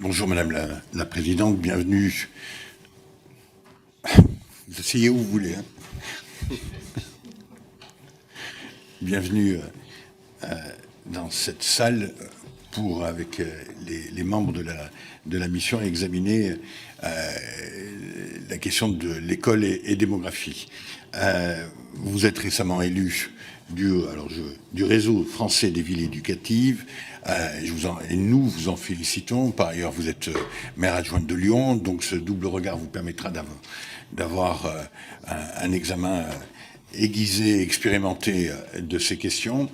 Bonjour Madame la Présidente, bienvenue. Vous asseyez où vous voulez. Hein. Bienvenue dans cette salle pour, avec les membres de la mission, examiner la question de l'école et démographie. Vous êtes récemment élu du réseau français des villes éducatives. Et nous vous en félicitons. Par ailleurs, vous êtes maire adjointe de Lyon, donc ce double regard vous permettra d'avoir un examen aiguisé, expérimenté de ces questions.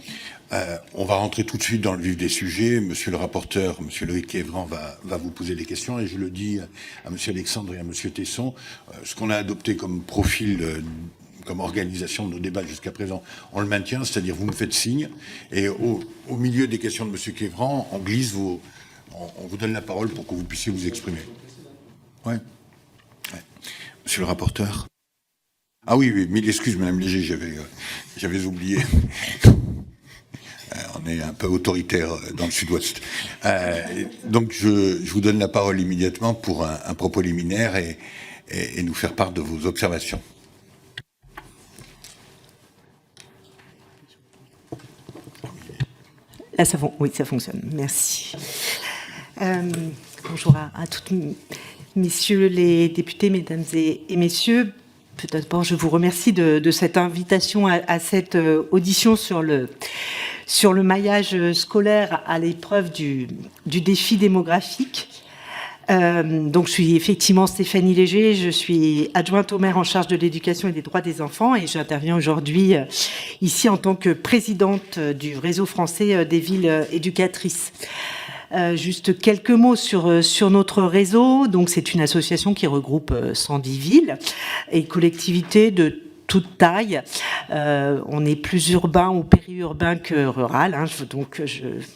On va rentrer tout de suite dans le vif des sujets. Monsieur le rapporteur, monsieur Loïc Évran va vous poser les questions, et je le dis à monsieur Alexandre et à monsieur Tesson, ce qu'on a adopté comme profil comme organisation de nos débats jusqu'à présent, on le maintient, c'est-à-dire vous me faites signe, et au milieu des questions de M. Kévran, on glisse on vous donne la parole pour que vous puissiez vous exprimer. Ouais. Monsieur le rapporteur. Ah oui, mille excuses, Madame Léger, j'avais oublié. On est un peu autoritaire dans le Sud-Ouest. Donc je vous donne la parole immédiatement pour un propos liminaire et nous faire part de vos observations. Là, oui, ça fonctionne. Merci. Bonjour à toutes, messieurs les députés, mesdames et messieurs. Tout d'abord, je vous remercie de cette invitation à cette audition sur le maillage scolaire à l'épreuve du défi démographique. Donc, je suis effectivement Stéphanie Léger, je suis adjointe au maire en charge de l'éducation et des droits des enfants, et j'interviens aujourd'hui ici en tant que présidente du réseau français des villes éducatrices. Juste quelques mots sur notre réseau. Donc, c'est une association qui regroupe 110 villes et collectivités de toute taille. On est plus urbain ou périurbain que rural. Hein.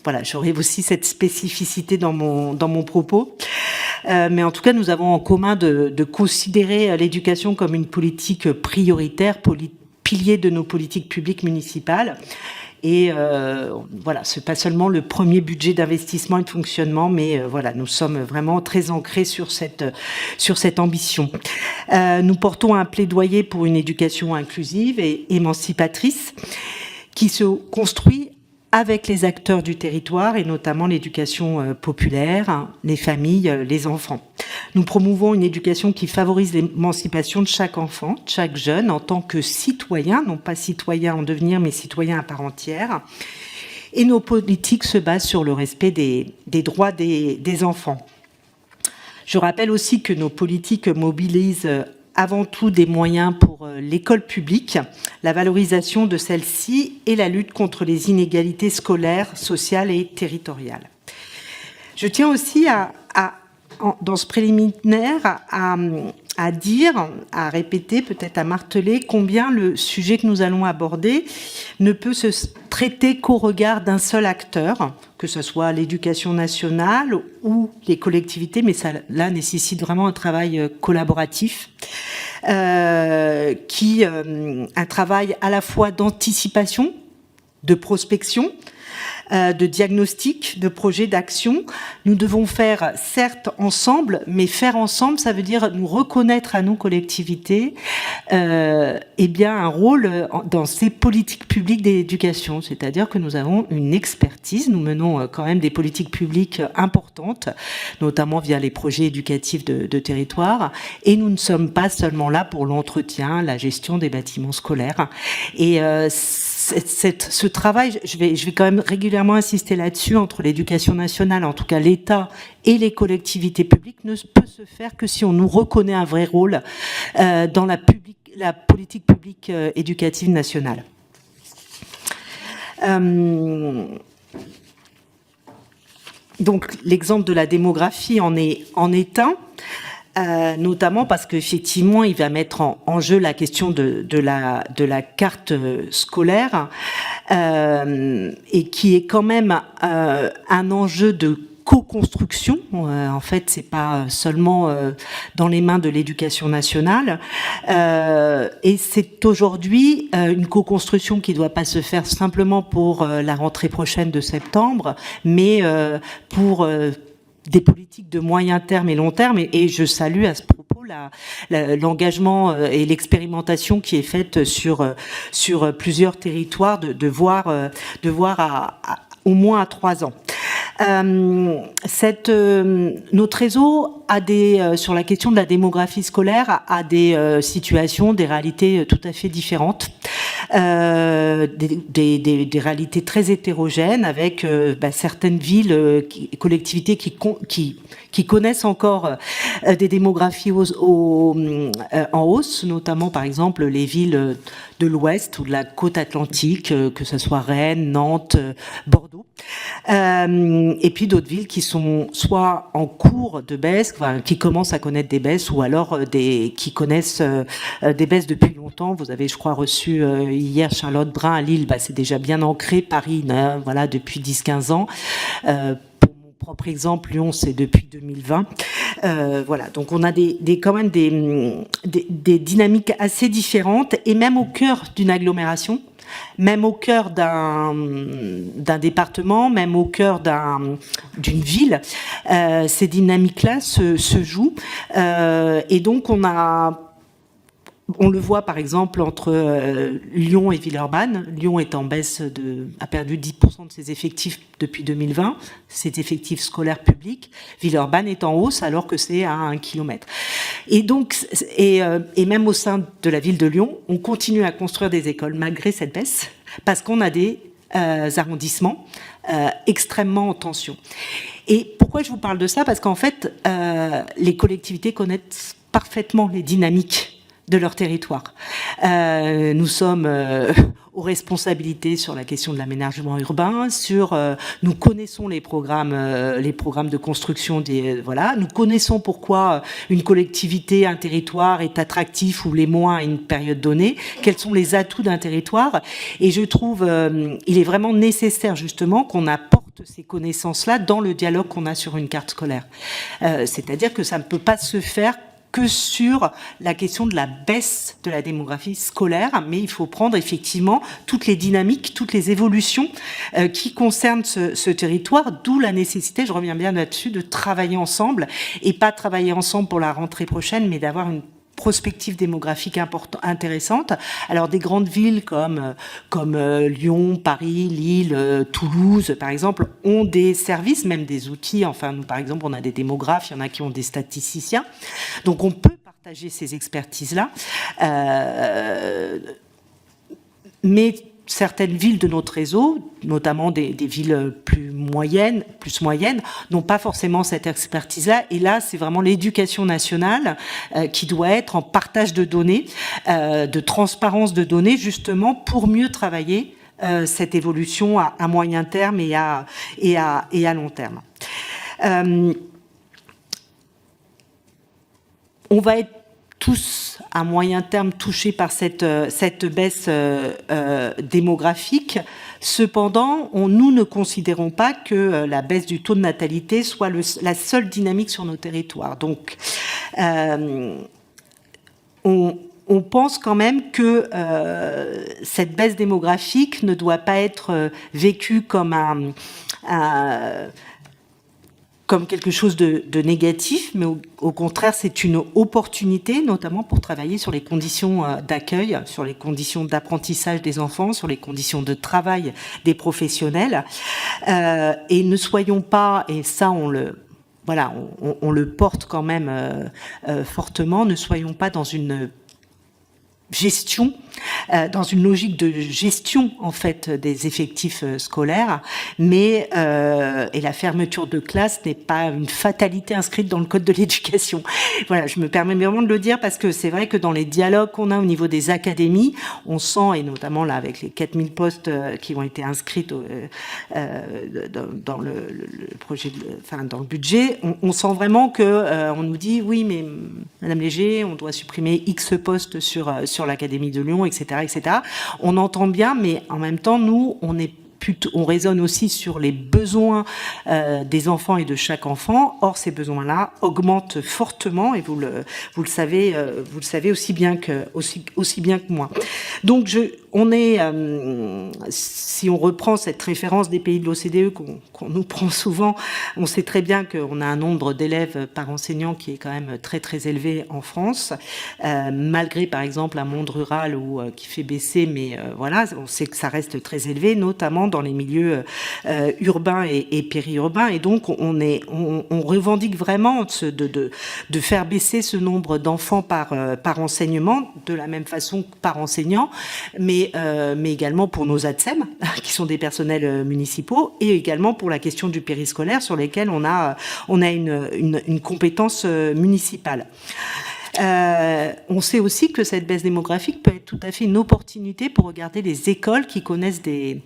Voilà, j'aurai aussi cette spécificité dans mon propos. Mais en tout cas, nous avons en commun de considérer l'éducation comme une politique prioritaire, pilier de nos politiques publiques municipales. Et voilà, c'est pas seulement le premier budget d'investissement et de fonctionnement, mais voilà, nous sommes vraiment très ancrés sur cette ambition. Nous portons un plaidoyer pour une éducation inclusive et émancipatrice qui se construit avec les acteurs du territoire, et notamment l'éducation populaire, les familles, les enfants. Nous promouvons une éducation qui favorise l'émancipation de chaque enfant, de chaque jeune, en tant que citoyen, non pas citoyen en devenir, mais citoyen à part entière. Et nos politiques se basent sur le respect des droits des enfants. Je rappelle aussi que nos politiques mobilisent avant tout des moyens pour l'école publique, la valorisation de celle-ci et la lutte contre les inégalités scolaires, sociales et territoriales. Je tiens aussi dans ce préliminaire à dire, à répéter, peut-être à marteler combien le sujet que nous allons aborder ne peut se traiter qu'au regard d'un seul acteur, que ce soit l'éducation nationale ou les collectivités, mais cela nécessite vraiment un travail collaboratif, un travail à la fois d'anticipation, de prospection, de diagnostic, de projet d'action. Nous devons faire, certes, ensemble, mais faire ensemble, ça veut dire nous reconnaître à nos collectivités un rôle dans ces politiques publiques d'éducation. C'est-à-dire que nous avons une expertise, nous menons quand même des politiques publiques importantes, notamment via les projets éducatifs de territoire, et nous ne sommes pas seulement là pour l'entretien, la gestion des bâtiments scolaires. Et ce travail, je vais quand même régulièrement insister là-dessus, entre l'éducation nationale, en tout cas l'État et les collectivités publiques, ne peut se faire que si on nous reconnaît un vrai rôle dans la politique publique éducative nationale. Donc l'exemple de la démographie en est un. Notamment parce qu'effectivement, il va mettre en jeu la question de la carte scolaire, et qui est quand même un enjeu de co-construction. En fait, c'est pas seulement dans les mains de l'éducation nationale, et c'est aujourd'hui une co-construction qui ne doit pas se faire simplement pour la rentrée prochaine de septembre, mais pour des politiques de moyen terme et long terme, et je salue à ce propos l'engagement et l'expérimentation qui est faite sur plusieurs territoires de voir au moins à 3 ans. Notre réseau a sur la question de la démographie scolaire, a des situations, des réalités tout à fait différentes, des réalités très hétérogènes, avec certaines villes, collectivités qui connaissent encore des démographies en hausse, notamment par exemple les villes de l'Ouest ou de la côte atlantique, que ce soit Rennes, Nantes, Bordeaux. Et puis d'autres villes qui sont soit en cours de baisse, qui commencent à connaître des baisses, ou alors qui connaissent des baisses depuis longtemps. Vous avez, je crois, reçu hier Charlotte Brun à Lille. C'est déjà bien ancré. Paris, voilà, depuis 10-15 ans. Pour mon propre exemple, Lyon, c'est depuis 2020. Voilà, donc on a quand même des dynamiques assez différentes, et même au cœur d'une agglomération, même au cœur d'un département, même au cœur d'une ville, ces dynamiques-là se jouent. Et donc on le voit par exemple entre Lyon et Villeurbanne. Lyon est en baisse, a perdu 10% de ses effectifs depuis 2020, ses effectifs scolaires publics. Villeurbanne est en hausse alors que c'est à 1 kilomètre. Et donc, et même au sein de la ville de Lyon, on continue à construire des écoles malgré cette baisse, parce qu'on a des arrondissements extrêmement en tension. Et pourquoi je vous parle de ça ? Parce qu'en fait, les collectivités connaissent parfaitement les dynamiques de leur territoire. Nous sommes aux responsabilités sur la question de l'aménagement urbain, nous connaissons les programmes de construction voilà, nous connaissons pourquoi une collectivité, un territoire est attractif ou l'est moins à une période donnée, quels sont les atouts d'un territoire, et je trouve il est vraiment nécessaire justement qu'on apporte ces connaissances-là dans le dialogue qu'on a sur une carte scolaire. C'est-à-dire que ça ne peut pas se faire que sur la question de la baisse de la démographie scolaire, mais il faut prendre effectivement toutes les dynamiques, toutes les évolutions qui concernent ce territoire, d'où la nécessité, je reviens bien là-dessus, de travailler ensemble, et pas travailler ensemble pour la rentrée prochaine, mais d'avoir une prospective démographique intéressante. Alors des grandes villes comme Lyon, Paris, Lille, Toulouse, par exemple, ont des services, même des outils. Enfin, nous, par exemple, on a des démographes, il y en a qui ont des statisticiens. Donc on peut partager ces expertises-là. Mais certaines villes de notre réseau, notamment des villes plus moyennes, n'ont pas forcément cette expertise-là. Et là, c'est vraiment l'éducation nationale qui doit être en partage de données, de transparence de données, justement pour mieux travailler cette évolution à moyen terme et à long terme. On va être tous à moyen terme touchés par cette baisse démographique. Cependant, nous ne considérons pas que la baisse du taux de natalité soit la seule dynamique sur nos territoires. Donc, on pense quand même que cette baisse démographique ne doit pas être vécue comme comme quelque chose de négatif, mais au contraire, c'est une opportunité, notamment pour travailler sur les conditions d'accueil, sur les conditions d'apprentissage des enfants, sur les conditions de travail des professionnels. Et ne soyons pas, et ça on le porte quand même fortement, ne soyons pas dans une gestion, dans une logique de gestion en fait des effectifs scolaires, mais et la fermeture de classe n'est pas une fatalité inscrite dans le code de l'éducation. Voilà, je me permets vraiment de le dire parce que c'est vrai que dans les dialogues qu'on a au niveau des académies, on sent, et notamment là avec les 4000 postes qui ont été inscrits dans le projet, dans le budget, on sent vraiment que on nous dit oui mais Madame Léger, on doit supprimer X postes sur l'Académie de Lyon, etc., etc. On entend bien, mais en même temps, nous, on n'est on raisonne aussi sur les besoins des enfants et de chaque enfant. Or, ces besoins-là augmentent fortement, et vous le savez aussi bien que moi. Donc, si on reprend cette référence des pays de l'OCDE qu'on nous prend souvent, on sait très bien qu'on a un nombre d'élèves par enseignant qui est quand même très très élevé en France, malgré par exemple un monde rural qui fait baisser, mais voilà, on sait que ça reste très élevé, notamment dans les milieux urbains et périurbains, et donc on revendique vraiment de faire baisser ce nombre d'enfants par enseignement, de la même façon que par enseignant, mais également pour nos ATSEM, qui sont des personnels municipaux, et également pour la question du périscolaire, sur lesquels on a une compétence municipale. On sait aussi que cette baisse démographique peut être tout à fait une opportunité pour regarder les écoles qui connaissent des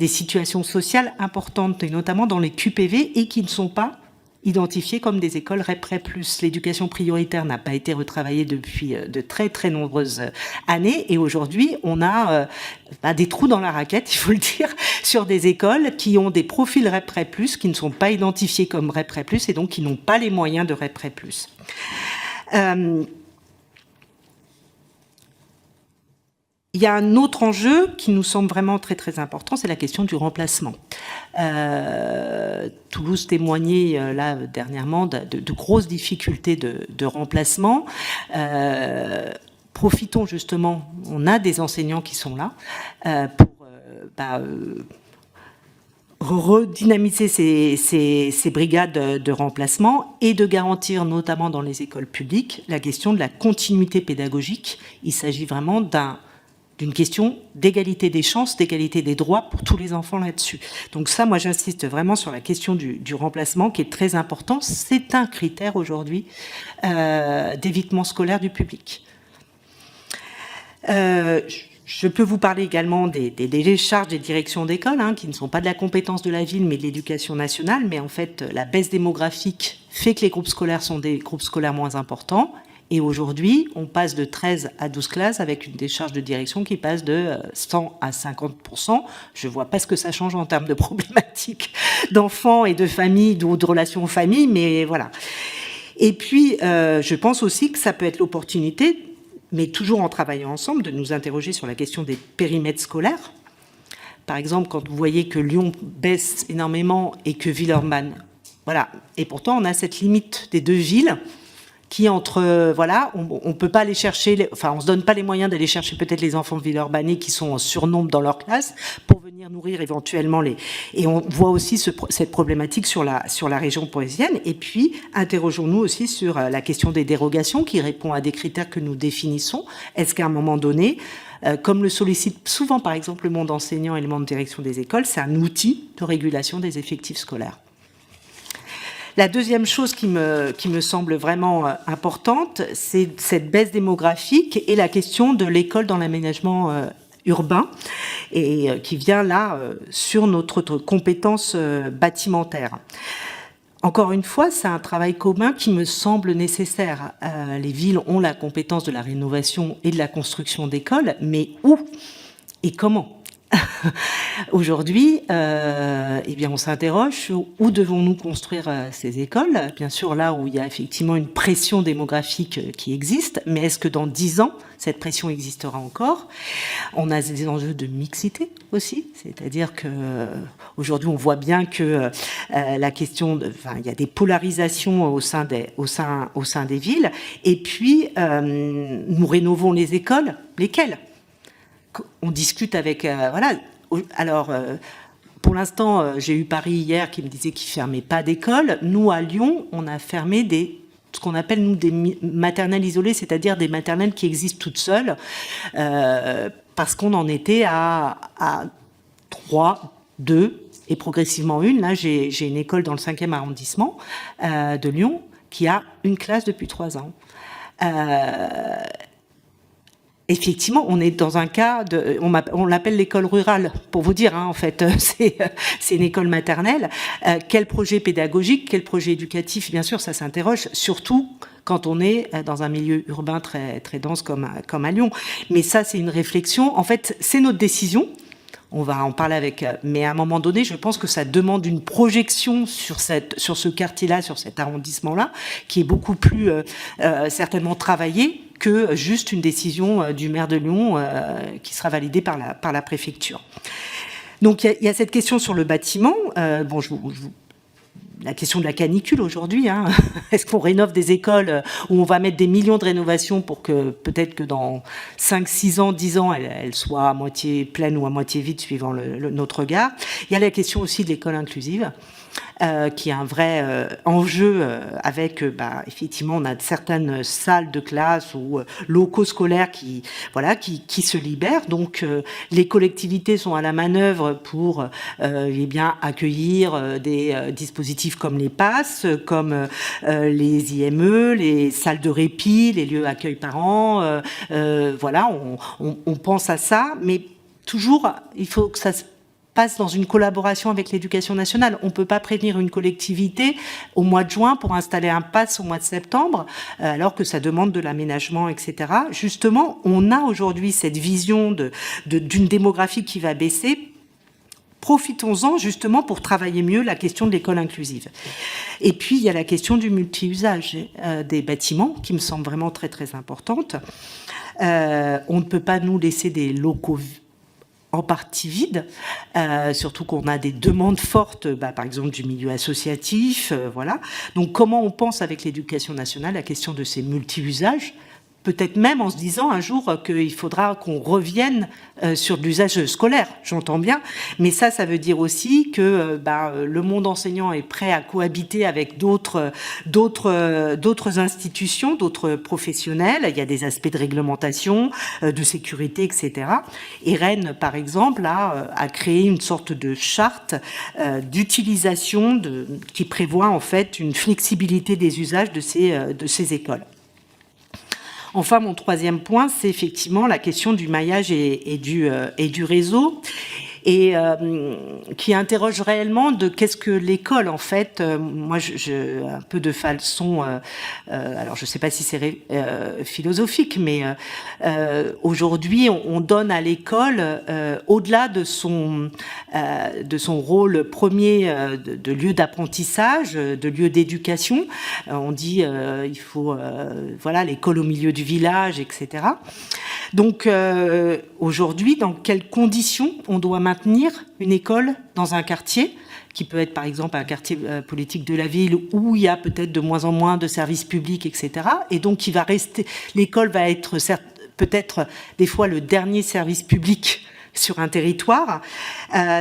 situations sociales importantes, et notamment dans les QPV, et qui ne sont pas identifiées comme des écoles REP-REP+. L'éducation prioritaire n'a pas été retravaillée depuis de très très nombreuses années, et aujourd'hui on a des trous dans la raquette, il faut le dire, sur des écoles qui ont des profils REP-REP+, qui ne sont pas identifiés comme REP-REP+, et donc qui n'ont pas les moyens de REP-REP+. Il y a un autre enjeu qui nous semble vraiment très très important, c'est la question du remplacement. Toulouse témoignait là dernièrement de grosses difficultés de remplacement. Profitons justement, on a des enseignants qui sont là pour redynamiser ces brigades de remplacement et de garantir, notamment dans les écoles publiques, la question de la continuité pédagogique. Il s'agit vraiment d'une question d'égalité des chances, d'égalité des droits pour tous les enfants là-dessus. Donc ça, moi, j'insiste vraiment sur la question du remplacement, qui est très important. C'est un critère aujourd'hui d'évitement scolaire du public. Je peux vous parler également des décharges des directions d'école, qui ne sont pas de la compétence de la ville, mais de l'éducation nationale. Mais en fait, la baisse démographique fait que les groupes scolaires sont des groupes scolaires moins importants. Et aujourd'hui, on passe de 13 à 12 classes avec une décharge de direction qui passe de 100 à 50%. Je ne vois pas ce que ça change en termes de problématiques d'enfants et de famille, ou de relations aux familles, mais voilà. Et puis, je pense aussi que ça peut être l'opportunité, mais toujours en travaillant ensemble, de nous interroger sur la question des périmètres scolaires. Par exemple, quand vous voyez que Lyon baisse énormément et que Villeurbanne, voilà. Et pourtant, on a cette limite des deux villes qui on peut pas aller chercher, on se donne pas les moyens d'aller chercher peut-être les enfants villeurbanais qui sont en surnombre dans leur classe pour venir nourrir éventuellement et on voit aussi cette problématique sur la région parisienne. Et puis interrogeons-nous aussi sur la question des dérogations qui répond à des critères que nous définissons. Est-ce qu'à un moment donné, comme le sollicite souvent par exemple le monde enseignant et le monde de direction des écoles, c'est un outil de régulation des effectifs scolaires. La deuxième chose qui me semble vraiment importante, c'est cette baisse démographique et la question de l'école dans l'aménagement urbain, et qui vient là sur notre compétence bâtimentaire. Encore une fois, c'est un travail commun qui me semble nécessaire. Les villes ont la compétence de la rénovation et de la construction d'écoles, mais où et comment ? Aujourd'hui, on s'interroge sur où devons-nous construire ces écoles. Bien sûr, là où il y a effectivement une pression démographique qui existe, mais est-ce que dans 10 ans, cette pression existera encore ? On a des enjeux de mixité aussi, c'est-à-dire que aujourd'hui, on voit bien que la question, il y a des polarisations au sein des villes, et puis nous rénovons les écoles, lesquelles ? On discute avec... Alors, pour l'instant, j'ai eu Paris hier qui me disait qu'il ne fermait pas d'école. Nous, à Lyon, on a fermé ce qu'on appelle, nous, des maternelles isolées, c'est-à-dire des maternelles qui existent toutes seules, parce qu'on en était à 3, 2, et progressivement une. Là, j'ai une école dans le 5e arrondissement de Lyon qui a une classe depuis 3 ans. Effectivement, on est dans un cas on l'appelle l'école rurale, pour vous dire, en fait, c'est une école maternelle. Quel projet pédagogique, quel projet éducatif ? Bien sûr, ça s'interroge, surtout quand on est dans un milieu urbain très, très dense comme à Lyon. Mais ça, c'est une réflexion. En fait, c'est notre décision. on va en parler avec... Mais à un moment donné, je pense que ça demande une projection sur ce quartier-là, sur cet arrondissement-là, qui est beaucoup plus certainement travaillé que juste une décision du maire de Lyon qui sera validée par la préfecture. Donc il y a cette question sur le bâtiment. La question de la canicule aujourd'hui, hein. Est-ce qu'on rénove des écoles où on va mettre des millions de rénovations pour que peut-être que dans 5, 6 ans, 10 ans, elles soient à moitié pleines ou à moitié vides suivant notre regard. Il y a la question aussi de l'école inclusive. Qui est un vrai enjeu avec, effectivement, on a certaines salles de classe ou locaux scolaires qui se libèrent. Donc, les collectivités sont à la manœuvre pour accueillir des dispositifs comme les PASS, comme les IME, les salles de répit, les lieux accueil parents. On pense à ça, mais toujours, il faut que ça se passe dans une collaboration avec l'éducation nationale. On ne peut pas prévenir une collectivité au mois de juin pour installer un PASS au mois de septembre, alors que ça demande de l'aménagement, etc. Justement, on a aujourd'hui cette vision d'une démographie qui va baisser. Profitons-en justement pour travailler mieux la question de l'école inclusive. Et puis, il y a la question du multi-usage des bâtiments, qui me semble vraiment très, très importante. On ne peut pas nous laisser des locaux en partie vide, surtout qu'on a des demandes fortes, par exemple du milieu associatif, voilà. Donc comment on pense avec l'éducation nationale la question de ces multi-usages, peut-être même en se disant un jour qu'il faudra qu'on revienne sur de l'usage scolaire, j'entends bien, mais ça veut dire aussi que le monde enseignant est prêt à cohabiter avec d'autres institutions, d'autres professionnels. Il y a des aspects de réglementation, de sécurité, etc. Et Rennes, par exemple, a créé une sorte de charte d'utilisation qui prévoit en fait une flexibilité des usages de ces écoles. Enfin, mon troisième point, c'est effectivement la question du maillage et du réseau, et qui interroge réellement de qu'est-ce que l'école, en fait. Moi, un peu de façon, alors je ne sais pas si c'est philosophique, mais aujourd'hui, on donne à l'école, au-delà de son rôle premier de lieu d'apprentissage, de lieu d'éducation, on dit il faut l'école au milieu du village, etc. Donc aujourd'hui, dans quelles conditions on doit maintenir une école dans un quartier qui peut être par exemple un quartier politique de la ville où il y a peut-être de moins en moins de services publics, etc. Et donc qui va rester, l'école va être peut-être des fois le dernier service public sur un territoire.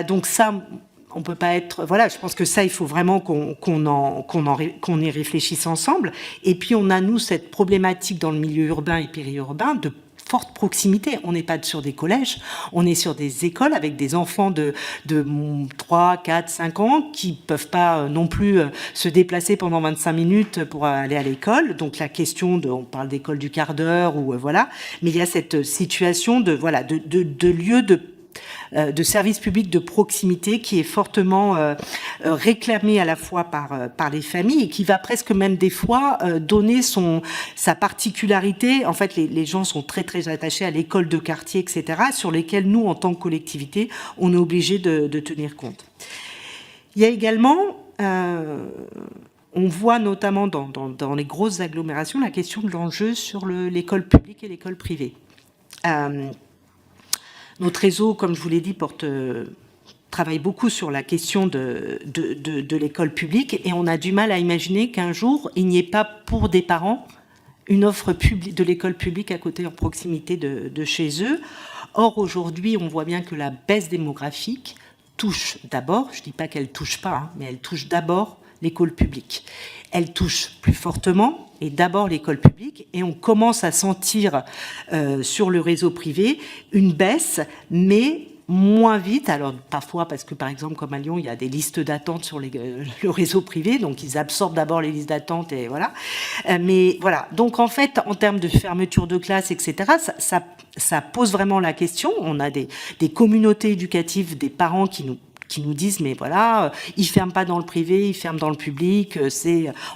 Donc ça, on peut pas être... Voilà, je pense que ça, il faut vraiment qu'on y réfléchisse ensemble. Et puis, on a, nous, cette problématique dans le milieu urbain et périurbain de forte proximité. On n'est pas sur des collèges, on est sur des écoles avec des enfants de 3, 4, 5 ans qui peuvent pas non plus se déplacer pendant 25 minutes pour aller à l'école. Donc, la question on parle d'école du quart d'heure ou voilà. Mais il y a cette situation de lieu de service public de proximité qui est fortement réclamé à la fois par les familles et qui va presque même des fois donner sa particularité. En fait, les gens sont très très attachés à l'école de quartier, etc., sur lesquels nous, en tant que collectivité, on est obligé de tenir compte. Il y a également... on voit notamment dans les grosses agglomérations la question de l'enjeu sur l'école publique et l'école privée. Notre réseau, comme je vous l'ai dit, travaille beaucoup sur la question de l'école publique et on a du mal à imaginer qu'un jour, il n'y ait pas pour des parents une offre de l'école publique à côté, en proximité de chez eux. Or, aujourd'hui, on voit bien que la baisse démographique touche d'abord, je ne dis pas qu'elle ne touche pas, mais elle touche d'abord l'école publique. Elle touche plus fortement, et d'abord l'école publique, et on commence à sentir sur le réseau privé une baisse, mais moins vite. Alors parfois, parce que par exemple, comme à Lyon, il y a des listes d'attente sur le réseau privé, donc ils absorbent d'abord les listes d'attente, et voilà. Mais voilà, donc en fait, en termes de fermeture de classe, etc., ça pose vraiment la question. On a des communautés éducatives, des parents qui nous disent, mais voilà, ils ferment pas dans le privé, ils ferment dans le public,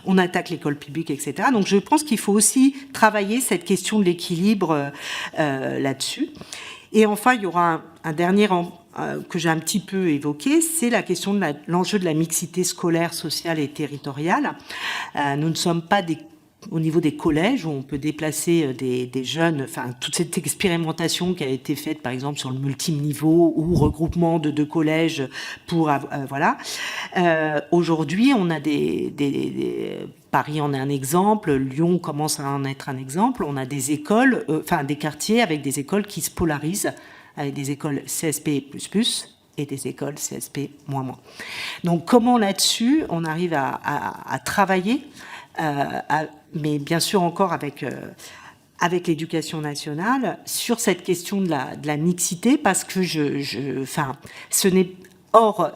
on attaque l'école publique, etc. Donc je pense qu'il faut aussi travailler cette question de l'équilibre là-dessus. Et enfin, il y aura un dernier que j'ai un petit peu évoqué, c'est la question de l'enjeu de la mixité scolaire, sociale et territoriale. Nous ne sommes pas au niveau des collèges, où on peut déplacer des jeunes, enfin toute cette expérimentation qui a été faite par exemple sur le multiniveau ou regroupement de 2 collèges pour voilà. Aujourd'hui, on a Paris en est un exemple, Lyon commence à en être un exemple. On a des écoles, des quartiers avec des écoles qui se polarisent, avec des écoles CSP++ et des écoles CSP-. Donc comment là-dessus on arrive à travailler, mais bien sûr encore avec l'éducation nationale, sur cette question de la mixité, parce que ce n'est Or,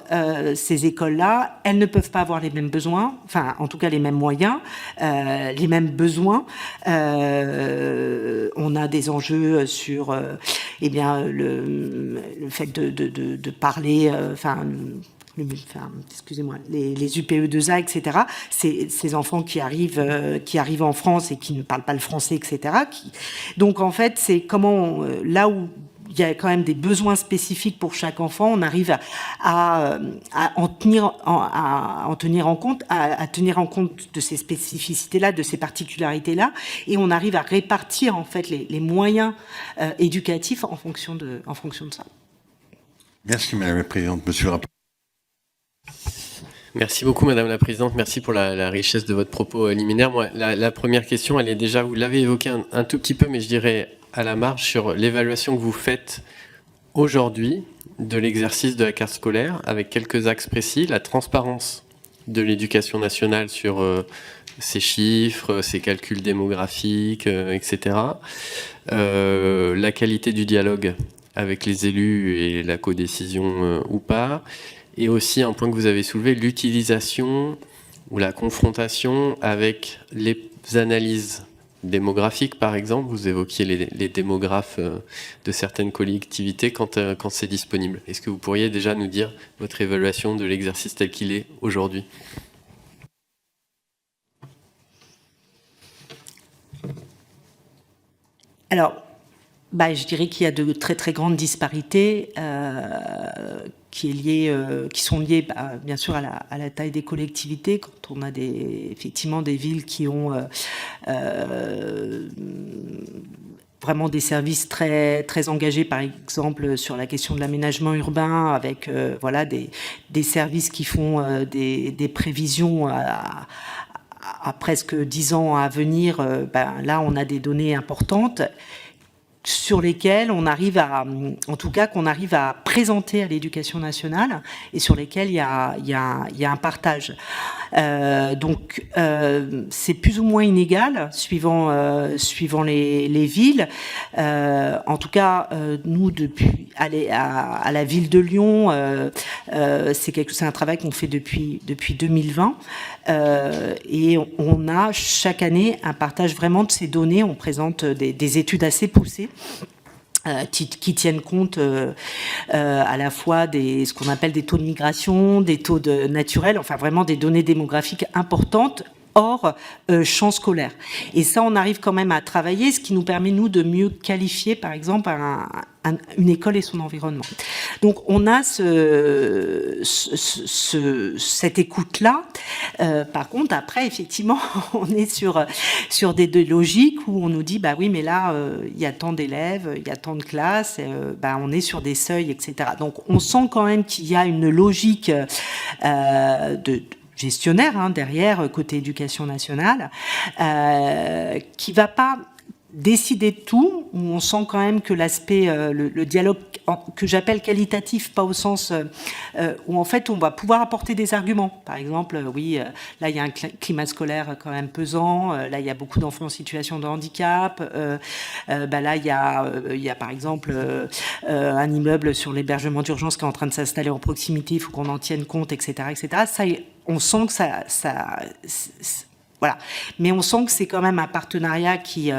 ces écoles-là, elles ne peuvent pas avoir les mêmes besoins, enfin, en tout cas les mêmes moyens, les mêmes besoins. On a des enjeux sur, le fait de parler, excusez-moi, les UPE2A, etc. Ces enfants qui arrivent en France et qui ne parlent pas le français, etc. Donc, en fait, c'est comment, là où il y a quand même des besoins spécifiques pour chaque enfant, on arrive à tenir en compte de ces spécificités-là, de ces particularités-là, et on arrive à répartir en fait les moyens éducatifs en fonction de ça. Merci Madame la Présidente, Monsieur le rapporteur. Merci beaucoup Madame la Présidente, merci pour la richesse de votre propos liminaire. Moi, la première question, elle est déjà, vous l'avez évoqué un tout petit peu, mais je dirais à la marge sur l'évaluation que vous faites aujourd'hui de l'exercice de la carte scolaire, avec quelques axes précis, la transparence de l'éducation nationale sur ses chiffres, ses calculs démographiques, etc. La qualité du dialogue avec les élus et la codécision ou pas. Et aussi un point que vous avez soulevé, l'utilisation ou la confrontation avec les analyses démographiques, par exemple. Vous évoquiez les démographes de certaines collectivités quand c'est disponible. Est-ce que vous pourriez déjà nous dire votre évaluation de l'exercice tel qu'il est aujourd'hui ? Alors, je dirais qu'il y a de très très grandes disparités qui sont liées bien sûr à la taille des collectivités. Quand on a effectivement des villes qui ont vraiment des services très très engagés, par exemple sur la question de l'aménagement urbain, avec des services qui font des prévisions à presque 10 ans à venir. Là, on a des données importantes sur lesquels on arrive qu'on arrive à présenter à l'éducation nationale et sur lesquels il y a un partage. Donc c'est plus ou moins inégal suivant les villes. En tout cas, nous depuis à la ville de Lyon, c'est un travail qu'on fait depuis 2020. Et on a chaque année un partage vraiment de ces données. On présente des études assez poussées qui tiennent compte à la fois ce qu'on appelle des taux de migration, des taux naturels, enfin vraiment des données démographiques importantes hors champ scolaire. Et ça, on arrive quand même à travailler, ce qui nous permet, nous, de mieux qualifier, par exemple, une école et son environnement. Donc, on a cette écoute-là. Par contre, après, effectivement, on est sur des logiques où on nous dit, oui, mais là, il y a tant d'élèves, il y a tant de classes, on est sur des seuils, etc. Donc, on sent quand même qu'il y a une logique de gestionnaire derrière, côté éducation nationale, qui va pas décider de tout, où on sent quand même que l'aspect, le dialogue que j'appelle qualitatif, pas au sens où en fait on va pouvoir apporter des arguments. Par exemple, là il y a un climat scolaire quand même pesant, là il y a beaucoup d'enfants en situation de handicap, là il y a par exemple un immeuble sur l'hébergement d'urgence qui est en train de s'installer en proximité, il faut qu'on en tienne compte, etc., etc. Ça, on sent que voilà. Mais on sent que c'est quand même un partenariat qui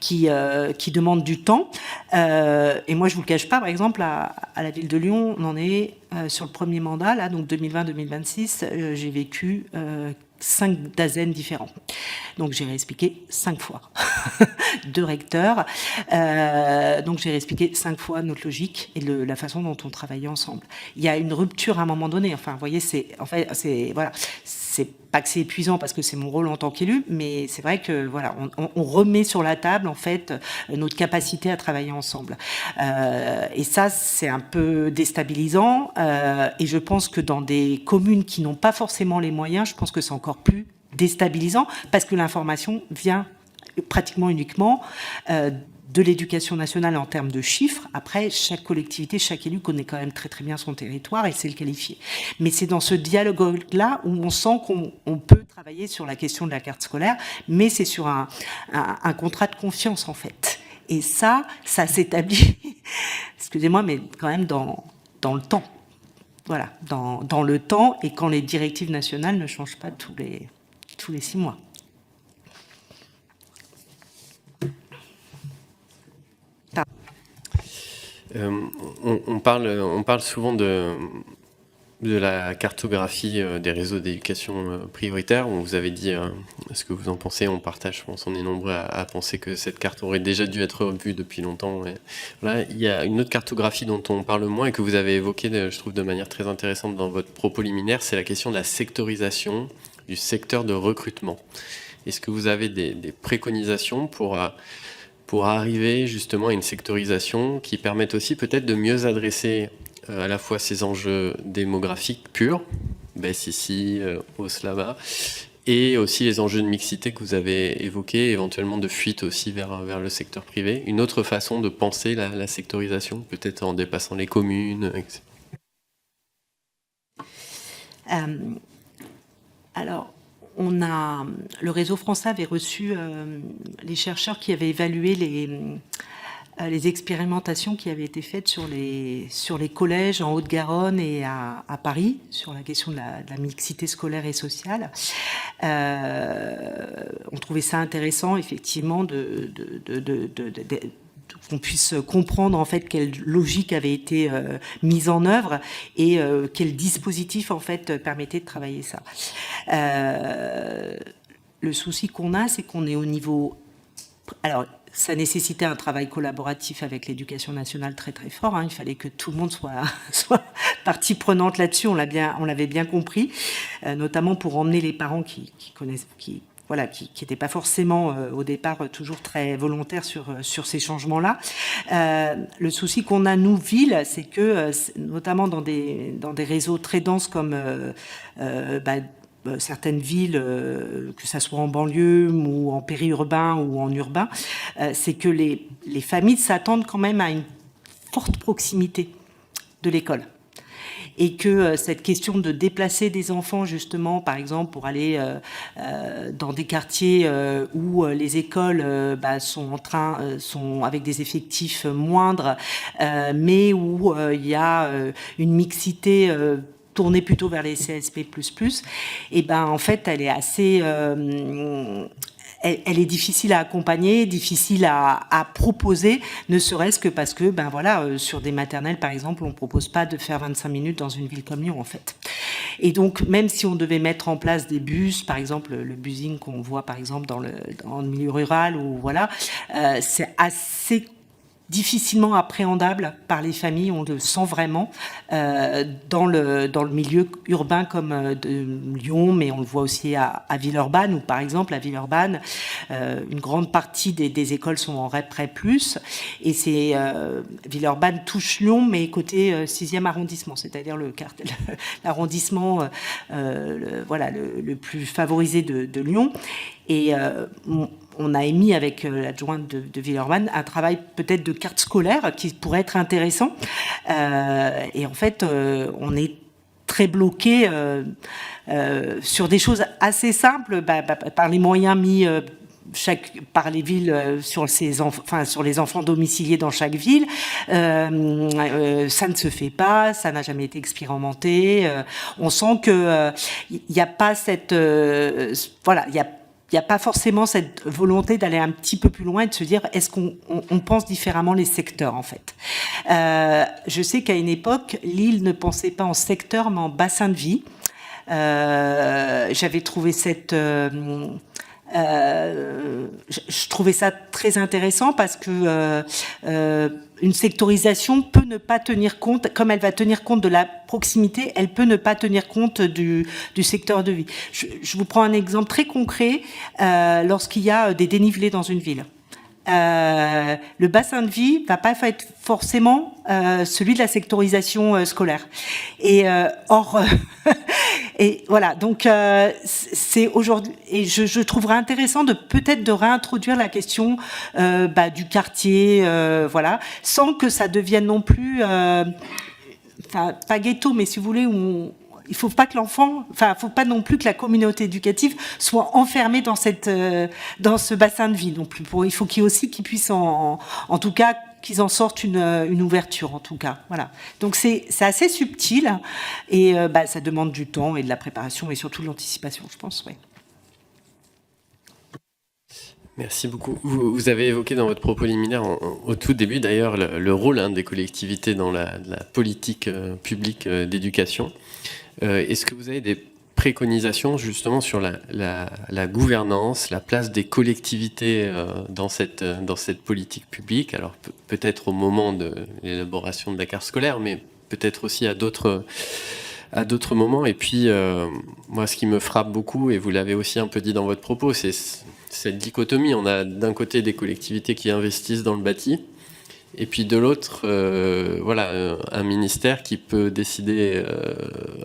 demande du temps. Et moi, je vous le cache pas, par exemple, à la ville de Lyon, on en est sur le premier mandat, là, donc 2020-2026, j'ai vécu 5 DAZEN différents. Donc j'ai réexpliqué 5 fois. 2 recteurs. Donc j'ai réexpliqué 5 fois notre logique et la façon dont on travaillait ensemble. Il y a une rupture à un moment donné. Enfin, vous voyez, voilà. C'est pas que c'est épuisant parce que c'est mon rôle en tant qu'élu, mais c'est vrai que voilà, on remet sur la table en fait notre capacité à travailler ensemble. Et ça, c'est un peu déstabilisant. Et je pense que dans des communes qui n'ont pas forcément les moyens, je pense que c'est encore plus déstabilisant parce que l'information vient pratiquement uniquement de l'éducation nationale en termes de chiffres. Après, chaque collectivité, chaque élu connaît quand même très très bien son territoire et sait le qualifier. Mais c'est dans ce dialogue-là où on sent qu'on peut travailler sur la question de la carte scolaire, mais c'est sur un contrat de confiance en fait. Et ça s'établit, excusez-moi, mais quand même dans le temps. Voilà, dans le temps et quand les directives nationales ne changent pas tous les 6 mois. On parle souvent de la cartographie des réseaux d'éducation prioritaire. Vous avez dit ce que vous en pensez. On partage, je pense, on est nombreux à penser que cette carte aurait déjà dû être revue depuis longtemps. Et voilà, il y a une autre cartographie dont on parle moins et que vous avez évoquée, je trouve, de manière très intéressante dans votre propos liminaire, c'est la question de la sectorisation du secteur de recrutement. Est-ce que vous avez des préconisations pour arriver justement à une sectorisation qui permette aussi peut-être de mieux adresser à la fois ces enjeux démographiques purs, baisse ici, hausse là-bas, et aussi les enjeux de mixité que vous avez évoqués, éventuellement de fuite aussi vers le secteur privé. Une autre façon de penser la sectorisation, peut-être en dépassant les communes, etc. Alors, le réseau français avait reçu les chercheurs qui avaient évalué les expérimentations qui avaient été faites sur les collèges en Haute-Garonne et à Paris, sur la question de la mixité scolaire et sociale. On trouvait ça intéressant, effectivement, qu'on puisse comprendre en fait quelle logique avait été mise en œuvre et quel dispositif en fait permettait de travailler ça. Le souci qu'on a, c'est qu'on est au niveau... Alors, ça nécessitait un travail collaboratif avec l'éducation nationale très très fort. Hein. Il fallait que tout le monde soit partie prenante là-dessus. On l'avait bien compris, notamment pour emmener les parents qui n'étaient pas forcément au départ toujours très volontaires sur ces changements-là. Le souci qu'on a, nous, ville, c'est que, notamment dans des réseaux très denses comme certaines villes, que ça soit en banlieue ou en périurbain ou en urbain, c'est que les familles s'attendent quand même à une forte proximité de l'école. Et que cette question de déplacer des enfants, justement, par exemple, pour aller dans des quartiers où les écoles sont avec des effectifs moindres, mais où il y a une mixité tournée plutôt vers les CSP++, et ben en fait, elle est assez... Elle est difficile à accompagner, difficile à proposer, ne serait-ce que parce que, sur des maternelles, par exemple, on ne propose pas de faire 25 minutes dans une ville comme Lyon, en fait. Et donc, même si on devait mettre en place des bus, par exemple, le busing qu'on voit, par exemple, dans le milieu rural, c'est assez difficilement appréhendable par les familles, on le sent vraiment, dans le milieu urbain comme de Lyon, mais on le voit aussi à Villeurbanne, où par exemple à Villeurbanne, une grande partie des écoles sont en REP Prep+, et Villeurbanne touche Lyon, mais côté 6e arrondissement, c'est-à-dire l'arrondissement le plus favorisé de Lyon. Et on a émis avec l'adjointe de Villeurbanne un travail peut-être de carte scolaire qui pourrait être intéressant. Et en fait, on est très bloqué sur des choses assez simples par les moyens mis par les villes sur les enfants domiciliés dans chaque ville. Ça ne se fait pas, ça n'a jamais été expérimenté. On sent que il n'y a pas cette il n'y a pas forcément cette volonté d'aller un petit peu plus loin et de se dire est-ce qu'on pense différemment les secteurs en fait. Je sais qu'à une époque, Lille ne pensait pas en secteur mais en bassin de vie. J'avais trouvé je trouvais ça très intéressant parce que une sectorisation peut ne pas tenir compte, comme elle va tenir compte de la proximité, elle peut ne pas tenir compte du secteur de vie. Je vous prends un exemple très concret. Lorsqu'il y a des dénivelés dans une ville, le bassin de vie va pas être forcément celui de la sectorisation scolaire. Et et voilà, donc c'est aujourd'hui, et je trouverais intéressant de peut-être de réintroduire la question du quartier, voilà, sans que ça devienne non plus, enfin pas ghetto, mais si vous voulez, où il faut pas que l'enfant, enfin, faut pas non plus que la communauté éducative soit enfermée dans dans ce bassin de vie non plus. Il faut qu'ils puissent en tout cas qu'ils en sortent une ouverture en tout cas. Voilà. Donc c'est assez subtil et ça demande du temps et de la préparation et surtout de l'anticipation, je pense. Ouais. Merci beaucoup. Vous avez évoqué dans votre propos liminaire, au tout début d'ailleurs, le rôle des collectivités dans la politique publique d'éducation. Est-ce que vous avez des préconisations justement sur la gouvernance, la place des collectivités dans cette politique publique? Alors peut-être au moment de l'élaboration de la carte scolaire, mais peut-être aussi à d'autres moments. Et puis, moi, ce qui me frappe beaucoup, et vous l'avez aussi un peu dit dans votre propos, c'est cette dichotomie. On a d'un côté des collectivités qui investissent dans le bâti, et puis de l'autre, un ministère qui peut décider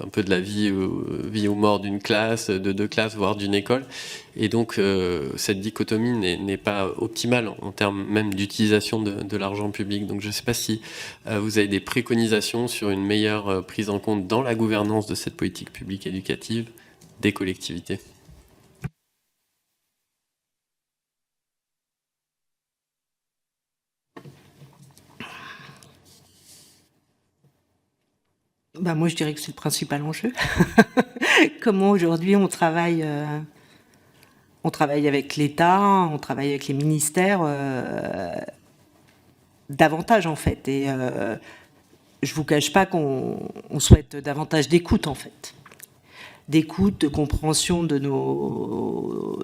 un peu de la vie ou mort d'une classe, de deux classes, voire d'une école. Et donc, cette dichotomie n'est pas optimale en termes même d'utilisation de l'argent public. Donc, je ne sais pas si vous avez des préconisations sur une meilleure prise en compte dans la gouvernance de cette politique publique éducative des collectivités. Moi, je dirais que c'est le principal enjeu. Comment aujourd'hui on travaille avec l'État, on travaille avec les ministères davantage en fait. Et je vous cache pas qu'on souhaite davantage d'écoute en fait, d'écoute, de compréhension de nos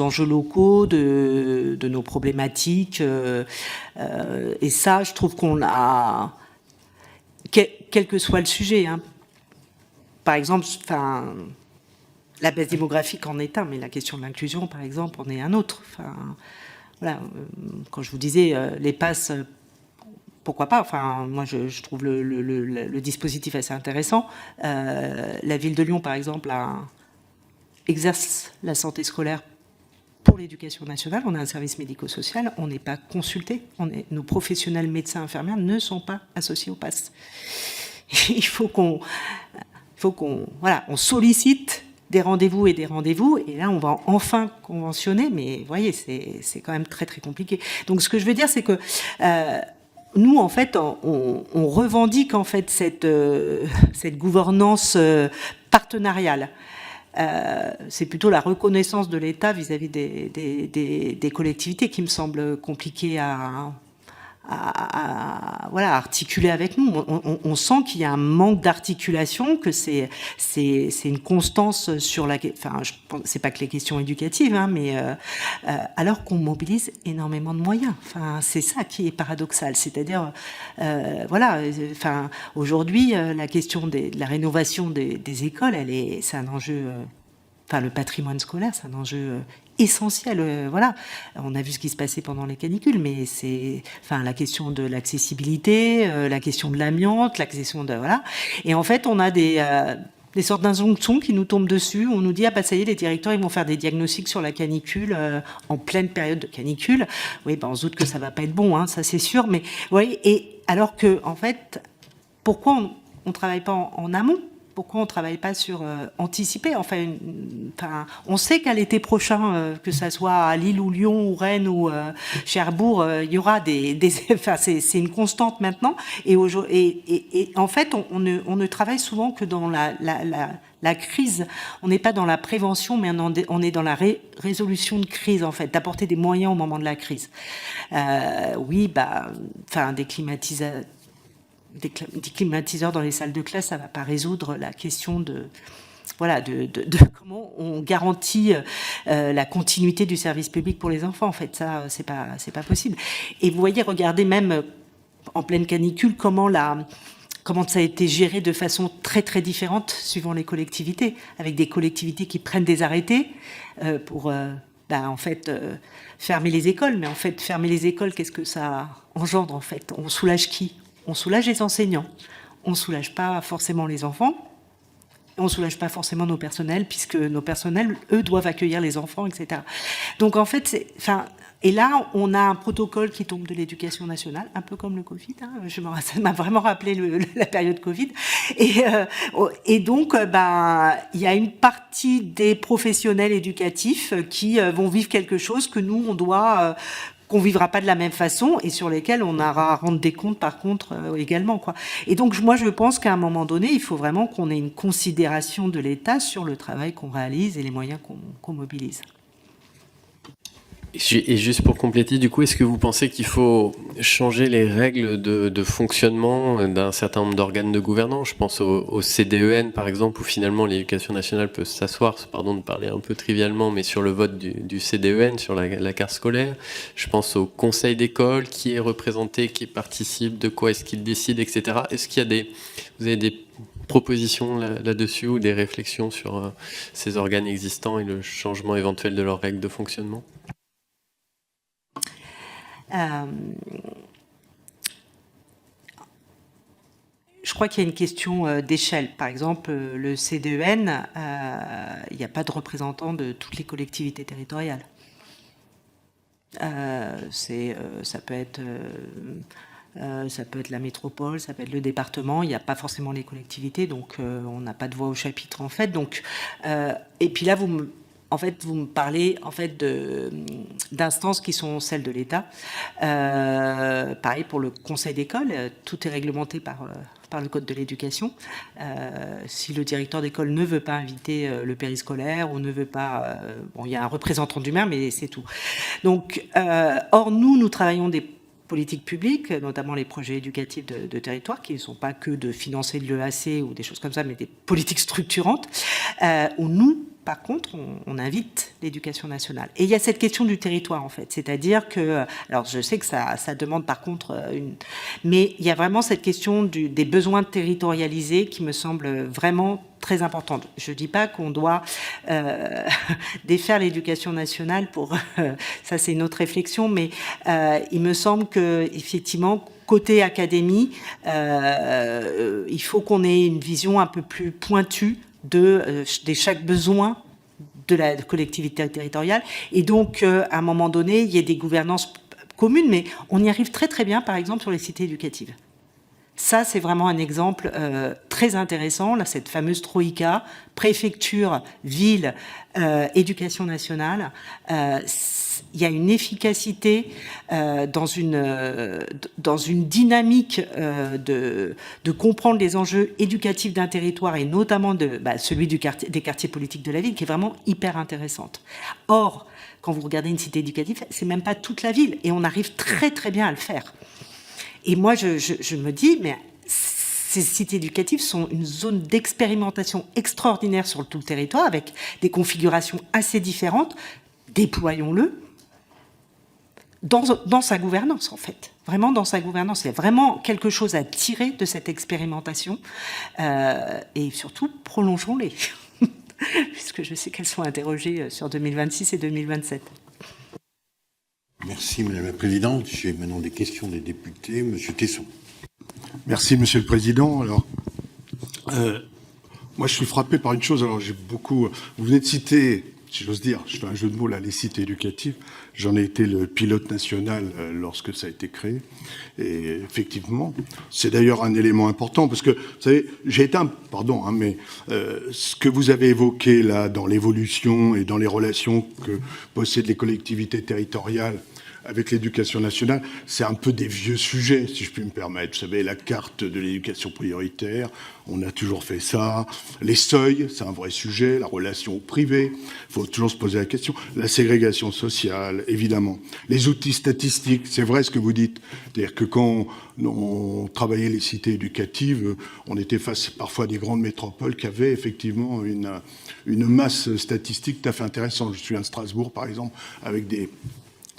enjeux locaux, de nos problématiques. Et ça, je trouve qu'on a, quel que soit le sujet. Par exemple, la baisse démographique en est un, mais la question de l'inclusion, par exemple, en est un autre. Voilà. Quand je vous disais les passes, pourquoi pas. Moi, je trouve le dispositif assez intéressant. La ville de Lyon, par exemple, exerce la santé scolaire pour l'éducation nationale. On a un service médico-social, on n'est pas consulté. Nos professionnels médecins, infirmières ne sont pas associés au pass. Il faut qu'on on sollicite des rendez-vous, et là on va enfin conventionner, mais vous voyez, c'est quand même très très compliqué. Donc ce que je veux dire, c'est que nous, en fait, on revendique en fait cette gouvernance partenariale. C'est plutôt la reconnaissance de l'État vis-à-vis des collectivités qui me semble compliquée à articuler avec nous. On sent qu'il y a un manque d'articulation, que c'est une constance sur je pense, c'est pas que les questions éducatives, mais alors qu'on mobilise énormément de moyens. C'est ça qui est paradoxal. C'est-à-dire, aujourd'hui, la question de la rénovation des écoles, c'est un enjeu. Le patrimoine scolaire, c'est un enjeu essentiel. On a vu ce qui se passait pendant les canicules, mais c'est, la question de l'accessibilité, la question de l'amiante, la question de Et en fait, on a des sortes d'injonctions qui nous tombent dessus. On nous dit ça y est, les directeurs ils vont faire des diagnostics sur la canicule en pleine période de canicule. Oui, on se doute que ça va pas être bon, ça c'est sûr. Mais et alors que en fait, pourquoi on travaille pas en amont? Pourquoi on ne travaille pas sur anticiper? On sait qu'à l'été prochain, que ça soit à Lille ou Lyon ou Rennes ou Cherbourg, il y aura c'est une constante maintenant. Et en fait, on ne travaille souvent que dans la crise. On n'est pas dans la prévention, mais on est dans la résolution de crise, en fait, d'apporter des moyens au moment de la crise. Des climatiseurs dans les salles de classe, ça ne va pas résoudre la question voilà, de comment on garantit la continuité du service public pour les enfants. En fait, ça, c'est pas possible. Et vous voyez, regardez même en pleine canicule comment ça a été géré de façon très très différente suivant les collectivités, avec des collectivités qui prennent des arrêtés pour en fait fermer les écoles. Mais en fait, fermer les écoles, qu'est-ce que ça engendre en fait? On soulage qui? On soulage les enseignants. On soulage pas forcément les enfants. On soulage pas forcément nos personnels, puisque nos personnels, eux, doivent accueillir les enfants, etc. Donc en fait, et là, on a un protocole qui tombe de l'éducation nationale, un peu comme le Covid. Ça m'a vraiment rappelé la période Covid. Et donc, il y a une partie des professionnels éducatifs qui vont vivre quelque chose que nous, qu'on vivra pas de la même façon et sur lesquels on aura à rendre des comptes par contre également, quoi. Et donc moi je pense qu'à un moment donné il faut vraiment qu'on ait une considération de l'État sur le travail qu'on réalise et les moyens qu'on mobilise. Et juste pour compléter, du coup, est-ce que vous pensez qu'il faut changer les règles de fonctionnement d'un certain nombre d'organes de gouvernance? Je pense au CDEN, par exemple, où finalement l'éducation nationale peut s'asseoir, pardon de parler un peu trivialement, mais sur le vote du CDEN, sur la carte scolaire. Je pense au conseil d'école, qui est représenté, qui participe, de quoi est-ce qu'il décide, etc. Est-ce qu'il y a vous avez des propositions là-dessus ou des réflexions sur ces organes existants et le changement éventuel de leurs règles de fonctionnement? Je crois qu'il y a une question d'échelle. Par exemple, le CDEN, il n'y a pas de représentant de toutes les collectivités territoriales. Ça peut être la métropole, ça peut être le département. Il n'y a pas forcément les collectivités, donc on n'a pas de voix au chapitre en fait. Donc, et puis là, vous me parlez en fait d'instances qui sont celles de l'État. Pareil pour le conseil d'école, tout est réglementé par le code de l'éducation. Si le directeur d'école ne veut pas inviter le périscolaire ou ne veut pas, il y a un représentant du maire, mais c'est tout. Donc, or nous travaillons des politiques publiques, notamment les projets éducatifs de territoire, qui ne sont pas que de financer de l'EAC ou des choses comme ça, mais des politiques structurantes, où nous, par contre, on invite l'éducation nationale. Et il y a cette question du territoire, en fait. C'est-à-dire que, alors je sais que ça demande par contre mais il y a vraiment cette question des besoins territorialisés qui me semble vraiment très importante. Je ne dis pas qu'on doit défaire l'éducation nationale pour... ça, c'est une autre réflexion, mais il me semble que, effectivement, côté académie, il faut qu'on ait une vision un peu plus pointue de chaque besoin de la collectivité territoriale, et donc à un moment donné il y a des gouvernances communes, mais on y arrive très très bien par exemple sur les cités éducatives. Ça c'est vraiment un exemple très intéressant, là, cette fameuse troïka, préfecture, ville, éducation nationale. Il y a une efficacité dans une dynamique de comprendre les enjeux éducatifs d'un territoire et notamment celui des quartiers politiques de la ville qui est vraiment hyper intéressante. Or, quand vous regardez une cité éducative, c'est même pas toute la ville et on arrive très très bien à le faire. Et moi, je me dis, mais ces cités éducatives sont une zone d'expérimentation extraordinaire sur tout le territoire avec des configurations assez différentes. Déployons-le. Dans sa gouvernance, en fait. Vraiment dans sa gouvernance. Il y a vraiment quelque chose à tirer de cette expérimentation. Et surtout, prolongeons-les. Puisque je sais qu'elles sont interrogées sur 2026 et 2027. Merci, Madame la Présidente. J'ai maintenant des questions des députés. Monsieur Tesson. Merci, Monsieur le Président. Alors, moi, je suis frappé par une chose. Alors, vous venez de citer... si j'ose dire, je fais un jeu de mots là, les cités éducatives. J'en ai été le pilote national lorsque ça a été créé. Et effectivement, c'est d'ailleurs un élément important parce que, vous savez, j'ai été mais ce que vous avez évoqué là dans l'évolution et dans les relations que possèdent les collectivités territoriales avec l'éducation nationale, c'est un peu des vieux sujets, si je puis me permettre. Vous savez, la carte de l'éducation prioritaire, on a toujours fait ça. Les seuils, c'est un vrai sujet. La relation au privé, il faut toujours se poser la question. La ségrégation sociale, évidemment. Les outils statistiques, c'est vrai ce que vous dites. C'est-à-dire que quand on travaillait les cités éducatives, on était face parfois à des grandes métropoles qui avaient effectivement une masse statistique tout à fait intéressante. Je suis à Strasbourg, par exemple, avec des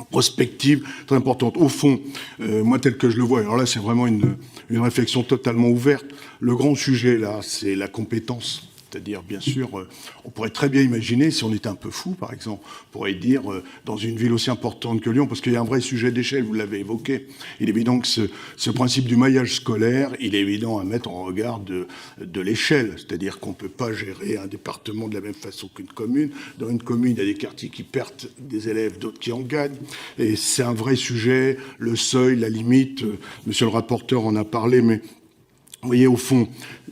prospective très importante. Au fond, moi tel que je le vois, alors là c'est vraiment une réflexion totalement ouverte. Le grand sujet là, c'est la compétence. C'est-à-dire, bien sûr, on pourrait très bien imaginer, si on était un peu fou, par exemple, on pourrait dire, dans une ville aussi importante que Lyon, parce qu'il y a un vrai sujet d'échelle, vous l'avez évoqué, il est évident que ce principe du maillage scolaire, il est évident à mettre en regard de l'échelle. C'est-à-dire qu'on ne peut pas gérer un département de la même façon qu'une commune. Dans une commune, il y a des quartiers qui perdent des élèves, d'autres qui en gagnent. Et c'est un vrai sujet, le seuil, la limite. Monsieur le rapporteur en a parlé, mais vous voyez, au fond,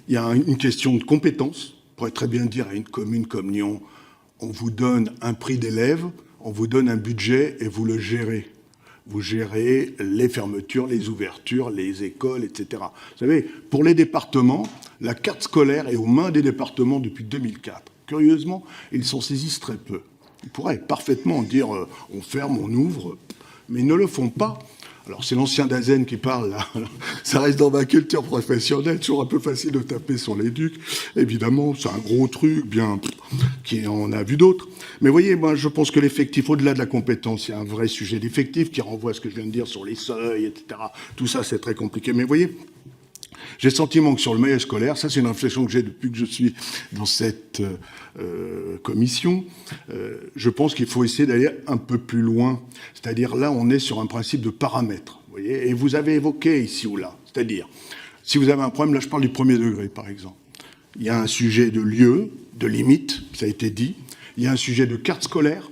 il y a une question de compétence. On pourrait très bien dire à une commune comme Lyon, on vous donne un prix d'élève, on vous donne un budget et vous le gérez. Vous gérez les fermetures, les ouvertures, les écoles, etc. Vous savez, pour les départements, la carte scolaire est aux mains des départements depuis 2004. Curieusement, ils s'en saisissent très peu. Ils pourraient parfaitement dire on ferme, on ouvre, mais ils ne le font pas. Alors, c'est l'ancien Dazen qui parle, là. Ça reste dans ma culture professionnelle, toujours un peu facile de taper sur l'éduc. Évidemment, c'est un gros truc, bien, qui en a vu d'autres. Mais vous voyez, moi, je pense que l'effectif, au-delà de la compétence, il y a un vrai sujet d'effectif qui renvoie à ce que je viens de dire sur les seuils, etc. Tout ça, c'est très compliqué. Mais vous voyez, j'ai le sentiment que sur le maillage scolaire, ça c'est une réflexion que j'ai depuis que je suis dans cette commission, je pense qu'il faut essayer d'aller un peu plus loin. C'est-à-dire là, on est sur un principe de paramètres. Vous voyez, et vous avez évoqué ici ou là. C'est-à-dire, si vous avez un problème, là je parle du premier degré par exemple. Il y a un sujet de lieu, de limite, ça a été dit. Il y a un sujet de carte scolaire.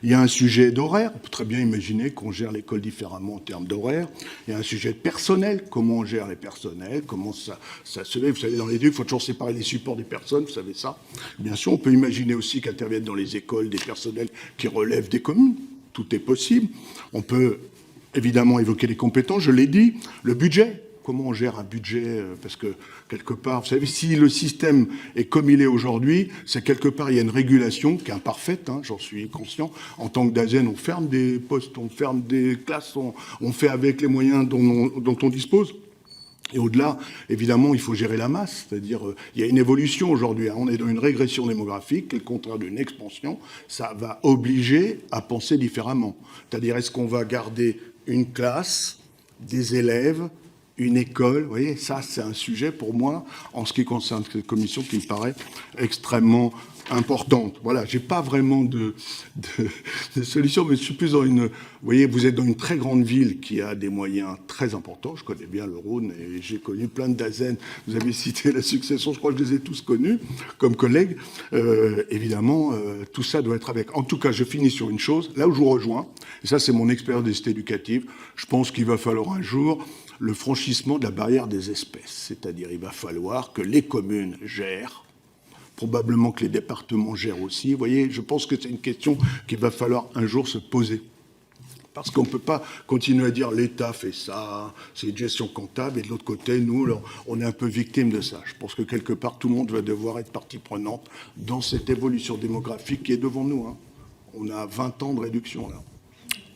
Il y a un sujet d'horaire. On peut très bien imaginer qu'on gère l'école différemment en termes d'horaire. Il y a un sujet de personnel. Comment on gère les personnels? Comment ça se fait? Vous savez, dans les deux, il faut toujours séparer les supports des personnes. Vous savez ça. Bien sûr, on peut imaginer aussi qu'interviennent dans les écoles des personnels qui relèvent des communes. Tout est possible. On peut évidemment évoquer les compétences. Je l'ai dit. Le budget. Comment on gère un budget? Parce que, quelque part, vous savez, si le système est comme il est aujourd'hui, c'est quelque part, il y a une régulation qui est imparfaite, hein, j'en suis conscient. En tant que Dazen, on ferme des postes, on ferme des classes, on fait avec les moyens dont on dispose. Et au-delà, évidemment, il faut gérer la masse. C'est-à-dire, il y a une évolution aujourd'hui. Hein. On est dans une régression démographique, qui est le contraire d'une expansion. Ça va obliger à penser différemment. C'est-à-dire, est-ce qu'on va garder une classe, des élèves, une école? Vous voyez, ça, c'est un sujet pour moi, en ce qui concerne cette commission, qui me paraît extrêmement importante. Voilà, j'ai pas vraiment de solution, mais je suis plus dans une... Vous voyez, vous êtes dans une très grande ville qui a des moyens très importants. Je connais bien le Rhône et j'ai connu plein de Dazen. Vous avez cité la succession, je crois que je les ai tous connus comme collègues. Évidemment, tout ça doit être avec. En tout cas, je finis sur une chose, là où je vous rejoins, et ça c'est mon expérience des cités éducatives, je pense qu'il va falloir un jour le franchissement de la barrière des espèces. C'est-à-dire, il va falloir que les communes gèrent, probablement que les départements gèrent aussi. Vous voyez, je pense que c'est une question qu'il va falloir un jour se poser. Parce qu'on ne peut pas continuer à dire l'État fait ça, c'est une gestion comptable, et de l'autre côté, nous, on est un peu victime de ça. Je pense que quelque part, tout le monde va devoir être partie prenante dans cette évolution démographique qui est devant nous. Hein. On a 20 ans de réduction, là.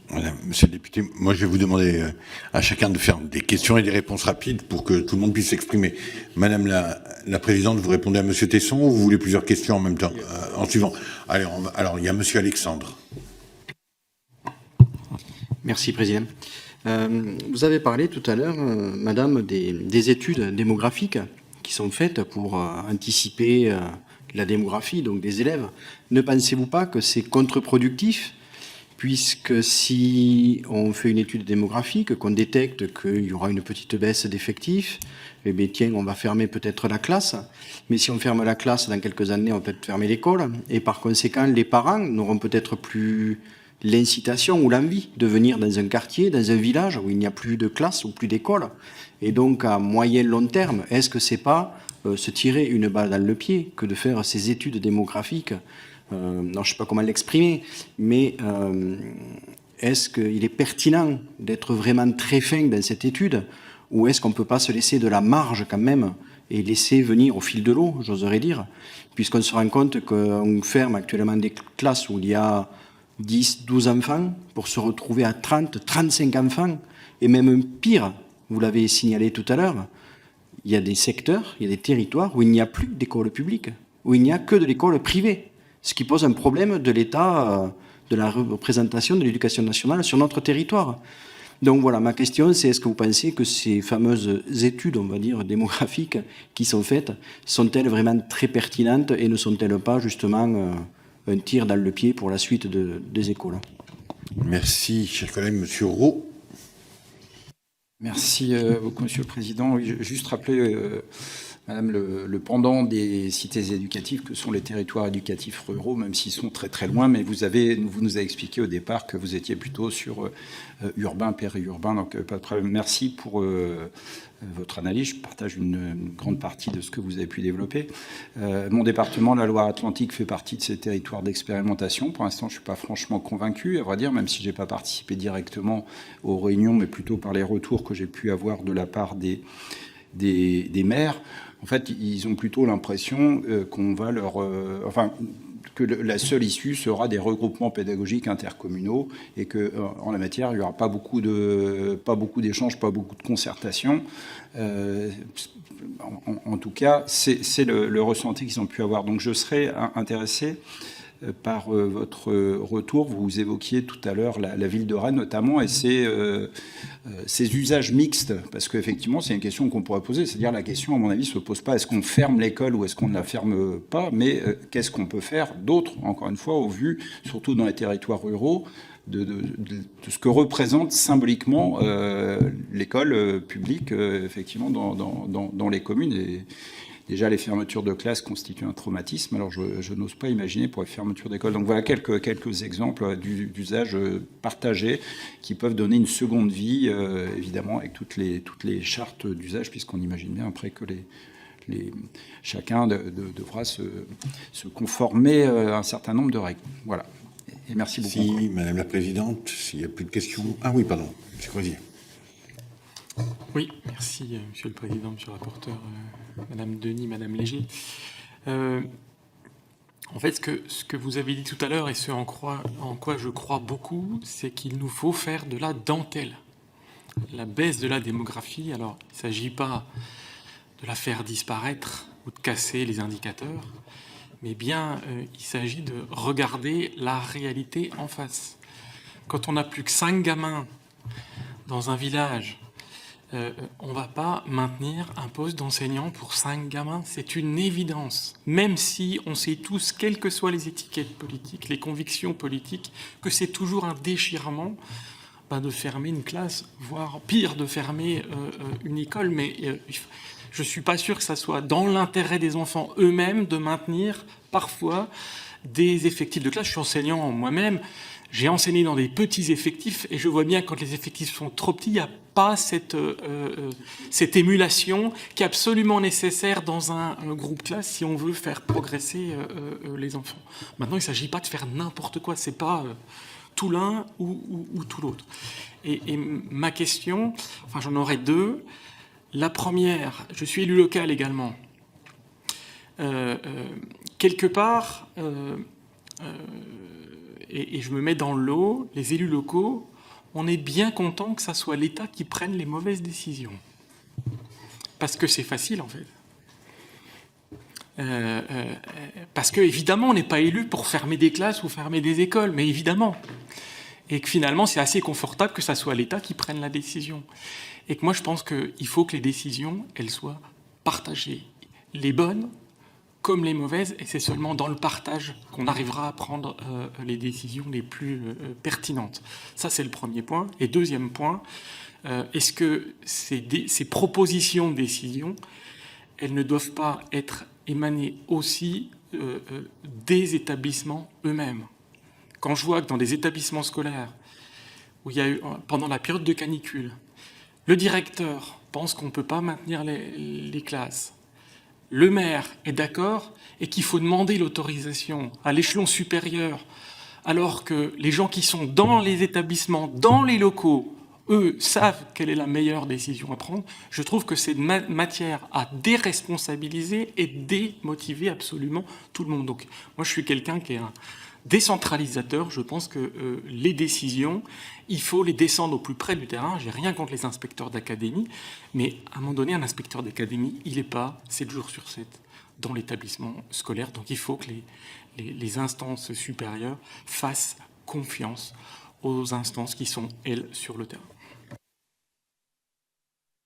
Voilà, monsieur le député, moi je vais vous demander à chacun de faire des questions et des réponses rapides pour que tout le monde puisse s'exprimer. Madame la présidente, vous répondez à monsieur Tesson ou vous voulez plusieurs questions en même temps, en suivant? Allez, alors, il y a monsieur Alexandre. Merci, Président. Vous avez parlé tout à l'heure, Madame, des études démographiques qui sont faites pour anticiper la démographie, donc des élèves. Ne pensez-vous pas que c'est contre-productif ? Puisque si on fait une étude démographique, qu'on détecte qu'il y aura une petite baisse d'effectifs, eh bien tiens, on va fermer peut-être la classe. Mais si on ferme la classe, dans quelques années, on peut peut-être fermer l'école. Et par conséquent, les parents n'auront peut-être plus l'incitation ou l'envie de venir dans un quartier, dans un village où il n'y a plus de classe ou plus d'école. Et donc, à moyen long terme, est-ce que c'est pas se tirer une balle dans le pied que de faire ces études démographiques? Non, je ne sais pas comment l'exprimer, mais est-ce qu'il est pertinent d'être vraiment très fin dans cette étude, ou est-ce qu'on ne peut pas se laisser de la marge quand même et laisser venir au fil de l'eau, j'oserais dire, puisqu'on se rend compte qu'on ferme actuellement des classes où il y a 10, 12 enfants pour se retrouver à 30, 35 enfants, et même pire, vous l'avez signalé tout à l'heure, il y a des secteurs, il y a des territoires où il n'y a plus d'école publique, où il n'y a que de l'école privée, ce qui pose un problème de l'état de la représentation de l'éducation nationale sur notre territoire. Donc voilà, ma question, c'est est-ce que vous pensez que ces fameuses études, on va dire, démographiques qui sont faites, sont-elles vraiment très pertinentes et ne sont-elles pas justement un tir dans le pied pour la suite des écoles? Merci, cher collègue. Monsieur Roux. Merci beaucoup, Monsieur le Président. Oui, juste rappeler, Madame, le pendant des cités éducatives que sont les territoires éducatifs ruraux, même s'ils sont très très loin, mais vous nous avez expliqué au départ que vous étiez plutôt sur urbain, périurbain, donc pas de problème. Merci pour votre analyse. Je partage une grande partie de ce que vous avez pu développer. Mon département, la Loire-Atlantique, fait partie de ces territoires d'expérimentation. Pour l'instant, je ne suis pas franchement convaincu, à vrai dire, même si je n'ai pas participé directement aux réunions, mais plutôt par les retours que j'ai pu avoir de la part des maires. En fait, ils ont plutôt l'impression qu'on va que la seule issue sera des regroupements pédagogiques intercommunaux et que en la matière, il n'y aura pas beaucoup d'échanges, pas beaucoup de concertation. En tout cas, c'est le ressenti qu'ils ont pu avoir. Donc, je serais intéressé par votre retour. Vous évoquiez tout à l'heure la ville de Rennes notamment et ses usages mixtes, parce qu'effectivement c'est une question qu'on pourrait poser, c'est-à-dire la question à mon avis se pose pas est-ce qu'on ferme l'école ou est-ce qu'on ne la ferme pas, mais qu'est-ce qu'on peut faire d'autre, encore une fois, au vu, surtout dans les territoires ruraux, de ce que représente symboliquement l'école publique effectivement dans les communes. Et déjà, les fermetures de classes constituent un traumatisme. Alors, je n'ose pas imaginer pour les fermetures d'écoles. Donc, voilà quelques exemples d'usages partagés qui peuvent donner une seconde vie, évidemment, avec toutes les chartes d'usage, puisqu'on imagine bien après que chacun devra se conformer à un certain nombre de règles. Voilà. Et merci beaucoup. Si, Madame la Présidente, s'il n'y a plus de questions. Ah oui, pardon, M. Croisier. Oui, merci, Monsieur le Président, Monsieur le rapporteur, Madame Denis, Madame Léger. En fait, ce que vous avez dit tout à l'heure et ce en quoi je crois beaucoup, c'est qu'il nous faut faire de la dentelle. La baisse de la démographie, alors il ne s'agit pas de la faire disparaître ou de casser les indicateurs, mais bien il s'agit de regarder la réalité en face. Quand on n'a plus que 5 gamins dans un village, on ne va pas maintenir un poste d'enseignant pour 5 gamins, c'est une évidence. Même si on sait tous, quelles que soient les étiquettes politiques, les convictions politiques, que c'est toujours un déchirement de fermer une classe, voire pire, de fermer une école. Mais je ne suis pas sûr que ça soit dans l'intérêt des enfants eux-mêmes de maintenir parfois des effectifs de classe. Je suis enseignant moi-même. J'ai enseigné dans des petits effectifs et je vois bien que quand les effectifs sont trop petits, il n'y a pas cette émulation qui est absolument nécessaire dans un groupe classe si on veut faire progresser les enfants. Maintenant, il ne s'agit pas de faire n'importe quoi, ce n'est pas tout l'un ou tout l'autre. Et ma question, enfin j'en aurai 2. La première, je suis élu local également. Quelque part... et je me mets dans le lot, les élus locaux, on est bien content que ça soit l'État qui prenne les mauvaises décisions. Parce que c'est facile, en fait. Parce que, évidemment, on n'est pas élu pour fermer des classes ou fermer des écoles, mais évidemment. Et que finalement, c'est assez confortable que ça soit l'État qui prenne la décision. Et que moi, je pense qu'il faut que les décisions, elles soient partagées. Les bonnes comme les mauvaises, et c'est seulement dans le partage qu'on arrivera à prendre les décisions les plus pertinentes. Ça, c'est le premier point. Et deuxième point, est-ce que ces propositions de décision, elles ne doivent pas être émanées aussi des établissements eux-mêmes? Quand je vois que dans des établissements scolaires, où il y a eu, pendant la période de canicule, le directeur pense qu'on ne peut pas maintenir les classes, le maire est d'accord et qu'il faut demander l'autorisation à l'échelon supérieur alors que les gens qui sont dans les établissements, dans les locaux, eux, savent quelle est la meilleure décision à prendre. Je trouve que c'est une matière à déresponsabiliser et démotiver absolument tout le monde. Donc, moi, je suis quelqu'un qui est un décentralisateur. Je pense que les décisions, il faut les descendre au plus près du terrain. J'ai rien contre les inspecteurs d'académie, mais à un moment donné, un inspecteur d'académie, il n'est pas 7 jours sur 7 dans l'établissement scolaire. Donc, il faut que les instances supérieures fassent confiance aux instances qui sont, elles, sur le terrain.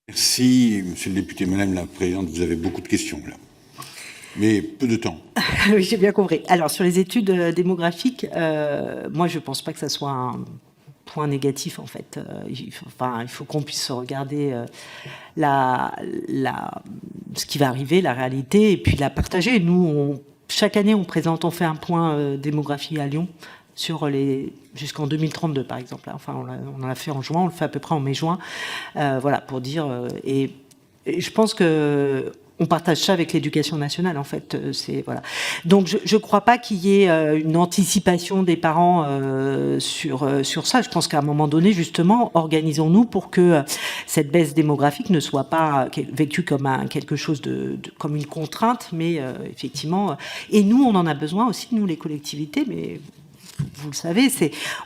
Merci, monsieur le député. Madame la présidente, vous avez beaucoup de questions, là. Mais peu de temps. Oui, j'ai bien compris. Alors, sur les études démographiques, moi, je ne pense pas que ça soit un point négatif, en fait. Il faut qu'on puisse regarder ce qui va arriver, la réalité, et puis la partager. Nous, chaque année, on fait un point démographie à Lyon jusqu'en 2032, par exemple. Enfin, on en a fait en juin, on le fait à peu près en mai-juin. Voilà, pour dire... Et je pense que on partage ça avec l'éducation nationale, en fait. Voilà. Donc, je ne crois pas qu'il y ait une anticipation des parents sur ça. Je pense qu'à un moment donné, justement, organisons-nous pour que cette baisse démographique ne soit pas vécue comme quelque chose comme une contrainte, mais effectivement... Et nous, on en a besoin aussi, nous, les collectivités, mais... Vous le savez,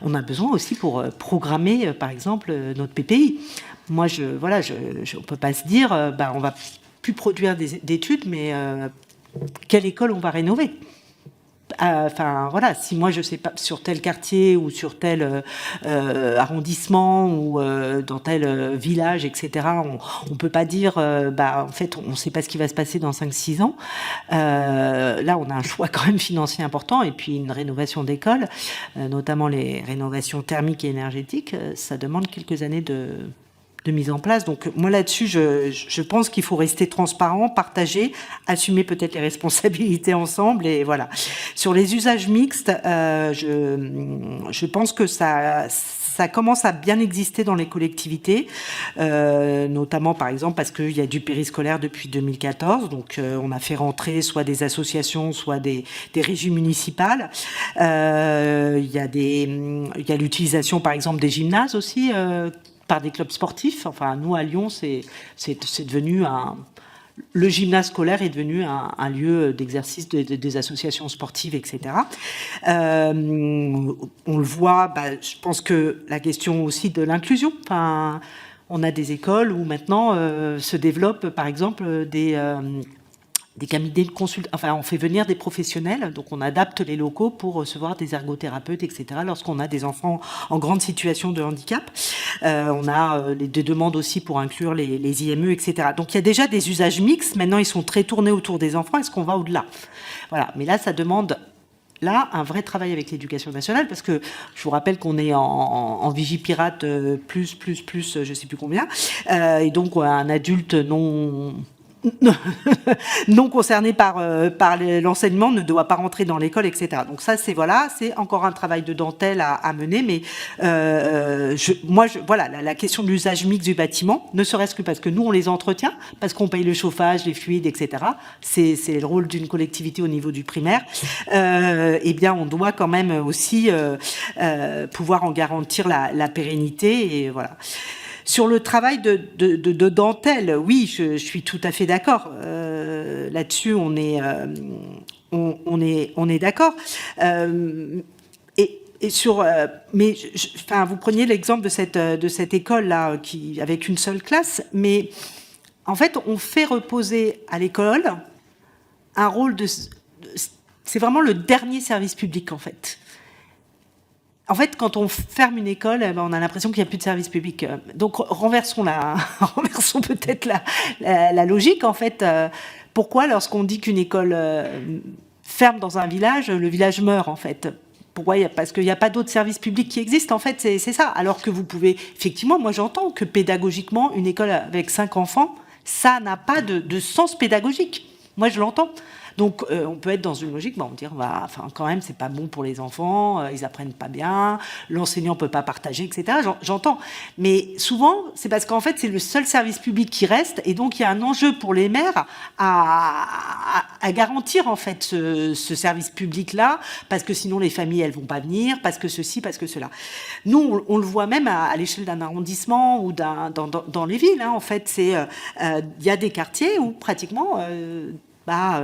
on a besoin aussi pour programmer, par exemple, notre PPI. Moi, on ne peut pas se dire, on va plus produire d'études, mais quelle école on va rénover ? Enfin, voilà, si moi je sais pas sur tel quartier ou sur tel arrondissement ou dans tel village, etc., on peut pas dire, en fait, on sait pas ce qui va se passer dans 5-6 ans. Là, on a un choix quand même financier important, et puis une rénovation d'école, notamment les rénovations thermiques et énergétiques, ça demande quelques années de mise en place. Donc moi là-dessus, je pense qu'il faut rester transparent, partager, assumer peut-être les responsabilités ensemble, et voilà. Sur les usages mixtes, je pense que ça commence à bien exister dans les collectivités, notamment par exemple parce qu'il y a du périscolaire depuis 2014, donc on a fait rentrer soit des associations, soit des régies municipales. Il y a l'utilisation par exemple des gymnases aussi, par des clubs sportifs. Enfin, nous, à Lyon, c'est devenu le gymnase scolaire est devenu un lieu d'exercice des associations sportives, etc. On le voit, je pense que la question aussi de l'inclusion. Enfin, on a des écoles où maintenant se développent, par exemple, des cabinets de consultation. Enfin, on fait venir des professionnels, donc on adapte les locaux pour recevoir des ergothérapeutes, etc., lorsqu'on a des enfants en grande situation de handicap. On a des demandes aussi pour inclure les IME, etc. Donc il y a déjà des usages mixtes. Maintenant, ils sont très tournés autour des enfants. Est-ce qu'on va au-delà ? Voilà. Mais là, ça demande un vrai travail avec l'éducation nationale, parce que je vous rappelle qu'on est en Vigipirate plus, je ne sais plus combien, et donc un adulte non concerné par l'enseignement ne doit pas rentrer dans l'école, etc. Donc ça, c'est encore un travail de dentelle à mener, mais la question de l'usage mixte du bâtiment, ne serait-ce que parce que nous, on les entretient, parce qu'on paye le chauffage, les fluides, etc. C'est le rôle d'une collectivité au niveau du primaire. Eh bien, on doit quand même aussi pouvoir en garantir la pérennité, et voilà. Sur le travail de dentelle, oui, je suis tout à fait d'accord. Là-dessus, on est d'accord. Vous preniez l'exemple de cette école là, avec une seule classe, mais en fait, on fait reposer à l'école un rôle c'est vraiment le dernier service public, en fait. En fait, quand on ferme une école, on a l'impression qu'il n'y a plus de service public. Donc, renversons peut-être la logique, en fait. Pourquoi, lorsqu'on dit qu'une école ferme dans un village, le village meurt, en fait ? Pourquoi ? Parce qu'il n'y a pas d'autres services publics qui existent, en fait, c'est ça. Alors que vous pouvez... Effectivement, moi, j'entends que pédagogiquement, une école avec 5 enfants, ça n'a pas de sens pédagogique. Moi, je l'entends. Donc, on peut être dans une logique, bon, on dire, enfin, quand même, c'est pas bon pour les enfants, ils apprennent pas bien, l'enseignant peut pas partager, etc. J'entends. Mais souvent, c'est parce qu'en fait, c'est le seul service public qui reste, et donc il y a un enjeu pour les maires à garantir, en fait, ce service public-là, parce que sinon, les familles, elles vont pas venir, parce que ceci, parce que cela. Nous, on le voit même à l'échelle d'un arrondissement ou dans les villes, hein, en fait, il y a des quartiers où pratiquement,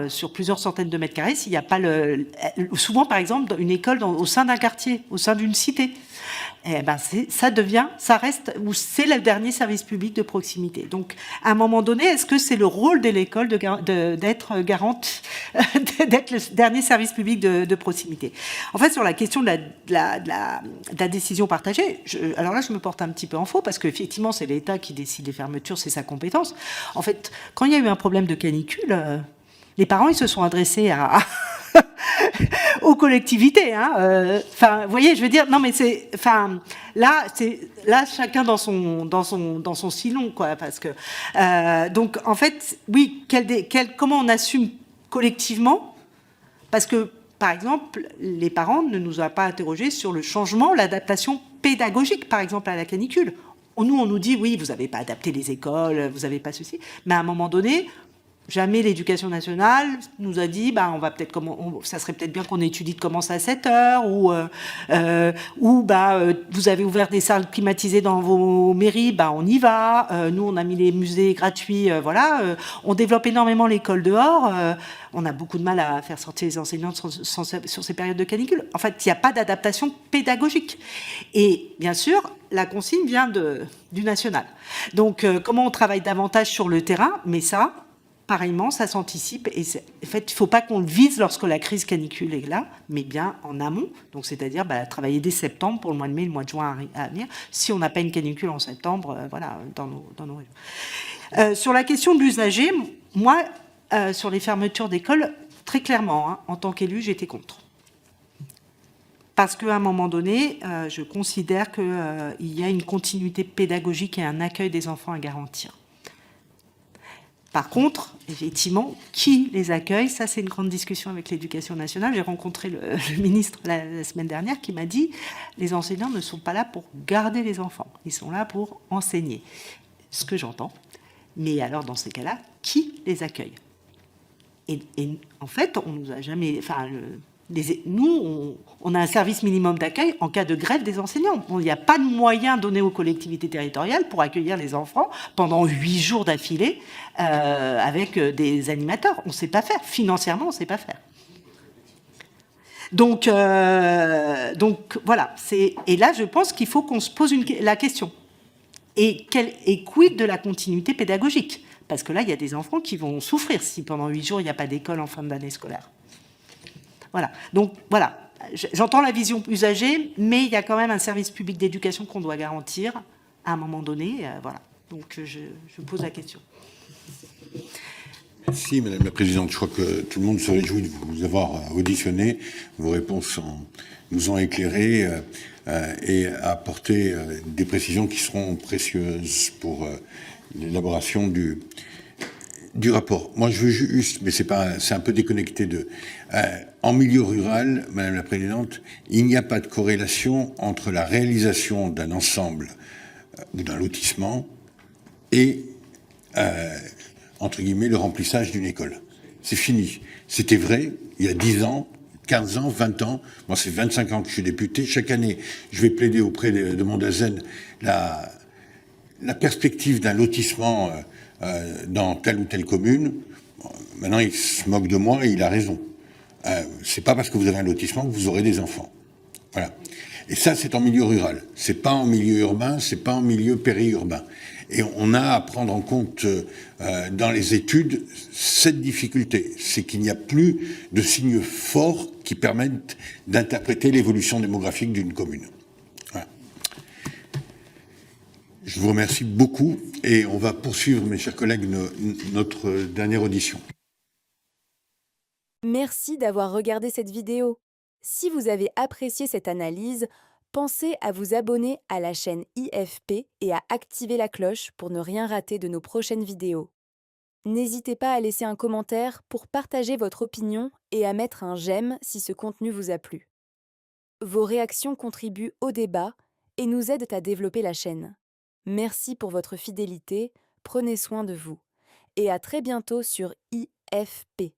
sur plusieurs centaines de mètres carrés, s'il n'y a pas souvent, par exemple, une école au sein d'un quartier, au sein d'une cité, ça reste, ou c'est le dernier service public de proximité. Donc, à un moment donné, est-ce que c'est le rôle de l'école d'être garante, d'être le dernier service public de proximité? En fait, sur la question de la décision partagée, alors là, je me porte un petit peu en faux, parce qu'effectivement, c'est l'État qui décide des fermetures, c'est sa compétence. En fait, quand il y a eu un problème de canicule, les parents, ils se sont adressés aux collectivités. Enfin, vous voyez, je veux dire, non, mais là, chacun dans son sillon, quoi, parce que donc, en fait, oui, comment on assume collectivement, parce que, par exemple, les parents ne nous ont pas interrogés sur le changement, l'adaptation pédagogique, par exemple, à la canicule. Nous, on nous dit, oui, vous n'avez pas adapté les écoles, vous n'avez pas ceci, mais à un moment donné, jamais l'Éducation nationale nous a dit, on va peut-être ça serait peut-être bien qu'on étudie de commencer à 7 heures, ou vous avez ouvert des salles climatisées dans vos mairies, on y va. Nous, on a mis les musées gratuits, voilà. On développe énormément l'école dehors. On a beaucoup de mal à faire sortir les enseignants sur ces périodes de canicule. En fait, il n'y a pas d'adaptation pédagogique. Et bien sûr, la consigne vient du national. Donc, comment on travaille davantage sur le terrain, mais ça, pareillement, ça s'anticipe. Et en fait, il ne faut pas qu'on le vise lorsque la crise canicule est là, mais bien en amont. Donc, c'est-à-dire travailler dès septembre pour le mois de mai, le mois de juin à venir. Si on n'a pas une canicule en septembre, dans nos régions. Sur la question de l'usager, moi, sur les fermetures d'écoles, très clairement, en tant qu'élu, j'étais contre. Parce qu'à un moment donné, je considère qu'il y a une continuité pédagogique et un accueil des enfants à garantir. Par contre, effectivement, qui les accueille, ça c'est une grande discussion avec l'Éducation nationale. J'ai rencontré le ministre la semaine dernière qui m'a dit « les enseignants ne sont pas là pour garder les enfants, ils sont là pour enseigner ». Ce que j'entends. Mais alors, dans ces cas-là, qui les accueille ? Et en fait, on nous a jamais... Nous, on a un service minimum d'accueil en cas de grève des enseignants. Il n'y a pas de moyens donnés aux collectivités territoriales pour accueillir les enfants pendant 8 jours d'affilée avec des animateurs. On ne sait pas faire. Financièrement, on ne sait pas faire. Donc voilà. Et là, je pense qu'il faut qu'on se pose la question. Et quid de la continuité pédagogique ? Parce que là, il y a des enfants qui vont souffrir si pendant 8 jours, il n'y a pas d'école en fin d'année scolaire. Voilà. Donc, voilà. J'entends la vision usagée, mais il y a quand même un service public d'éducation qu'on doit garantir à un moment donné. Voilà. Donc, je pose la question. Merci, Madame la Présidente. Je crois que tout le monde se réjouit de vous avoir auditionné. Vos réponses nous ont éclairés et apporté des précisions qui seront précieuses pour l'élaboration du rapport. Moi, je veux juste, mais c'est un peu déconnecté en milieu rural, Madame la Présidente, il n'y a pas de corrélation entre la réalisation d'un ensemble ou d'un lotissement et, entre guillemets, le remplissage d'une école. C'est fini. C'était vrai il y a 10 ans, 15 ans, 20 ans. Moi, c'est 25 ans que je suis député. Chaque année, je vais plaider auprès de mon DAZEN la perspective d'un lotissement dans telle ou telle commune. Maintenant, il se moque de moi et il a raison. C'est pas parce que vous avez un lotissement que vous aurez des enfants. Voilà. Et ça, c'est en milieu rural. C'est pas en milieu urbain, c'est pas en milieu périurbain. Et on a à prendre en compte dans les études cette difficulté. C'est qu'il n'y a plus de signes forts qui permettent d'interpréter l'évolution démographique d'une commune. Voilà. Je vous remercie beaucoup et on va poursuivre, mes chers collègues, notre dernière audition. Merci d'avoir regardé cette vidéo. Si vous avez apprécié cette analyse, pensez à vous abonner à la chaîne IFP et à activer la cloche pour ne rien rater de nos prochaines vidéos. N'hésitez pas à laisser un commentaire pour partager votre opinion et à mettre un j'aime si ce contenu vous a plu. Vos réactions contribuent au débat et nous aident à développer la chaîne. Merci pour votre fidélité, prenez soin de vous. Et à très bientôt sur IFP.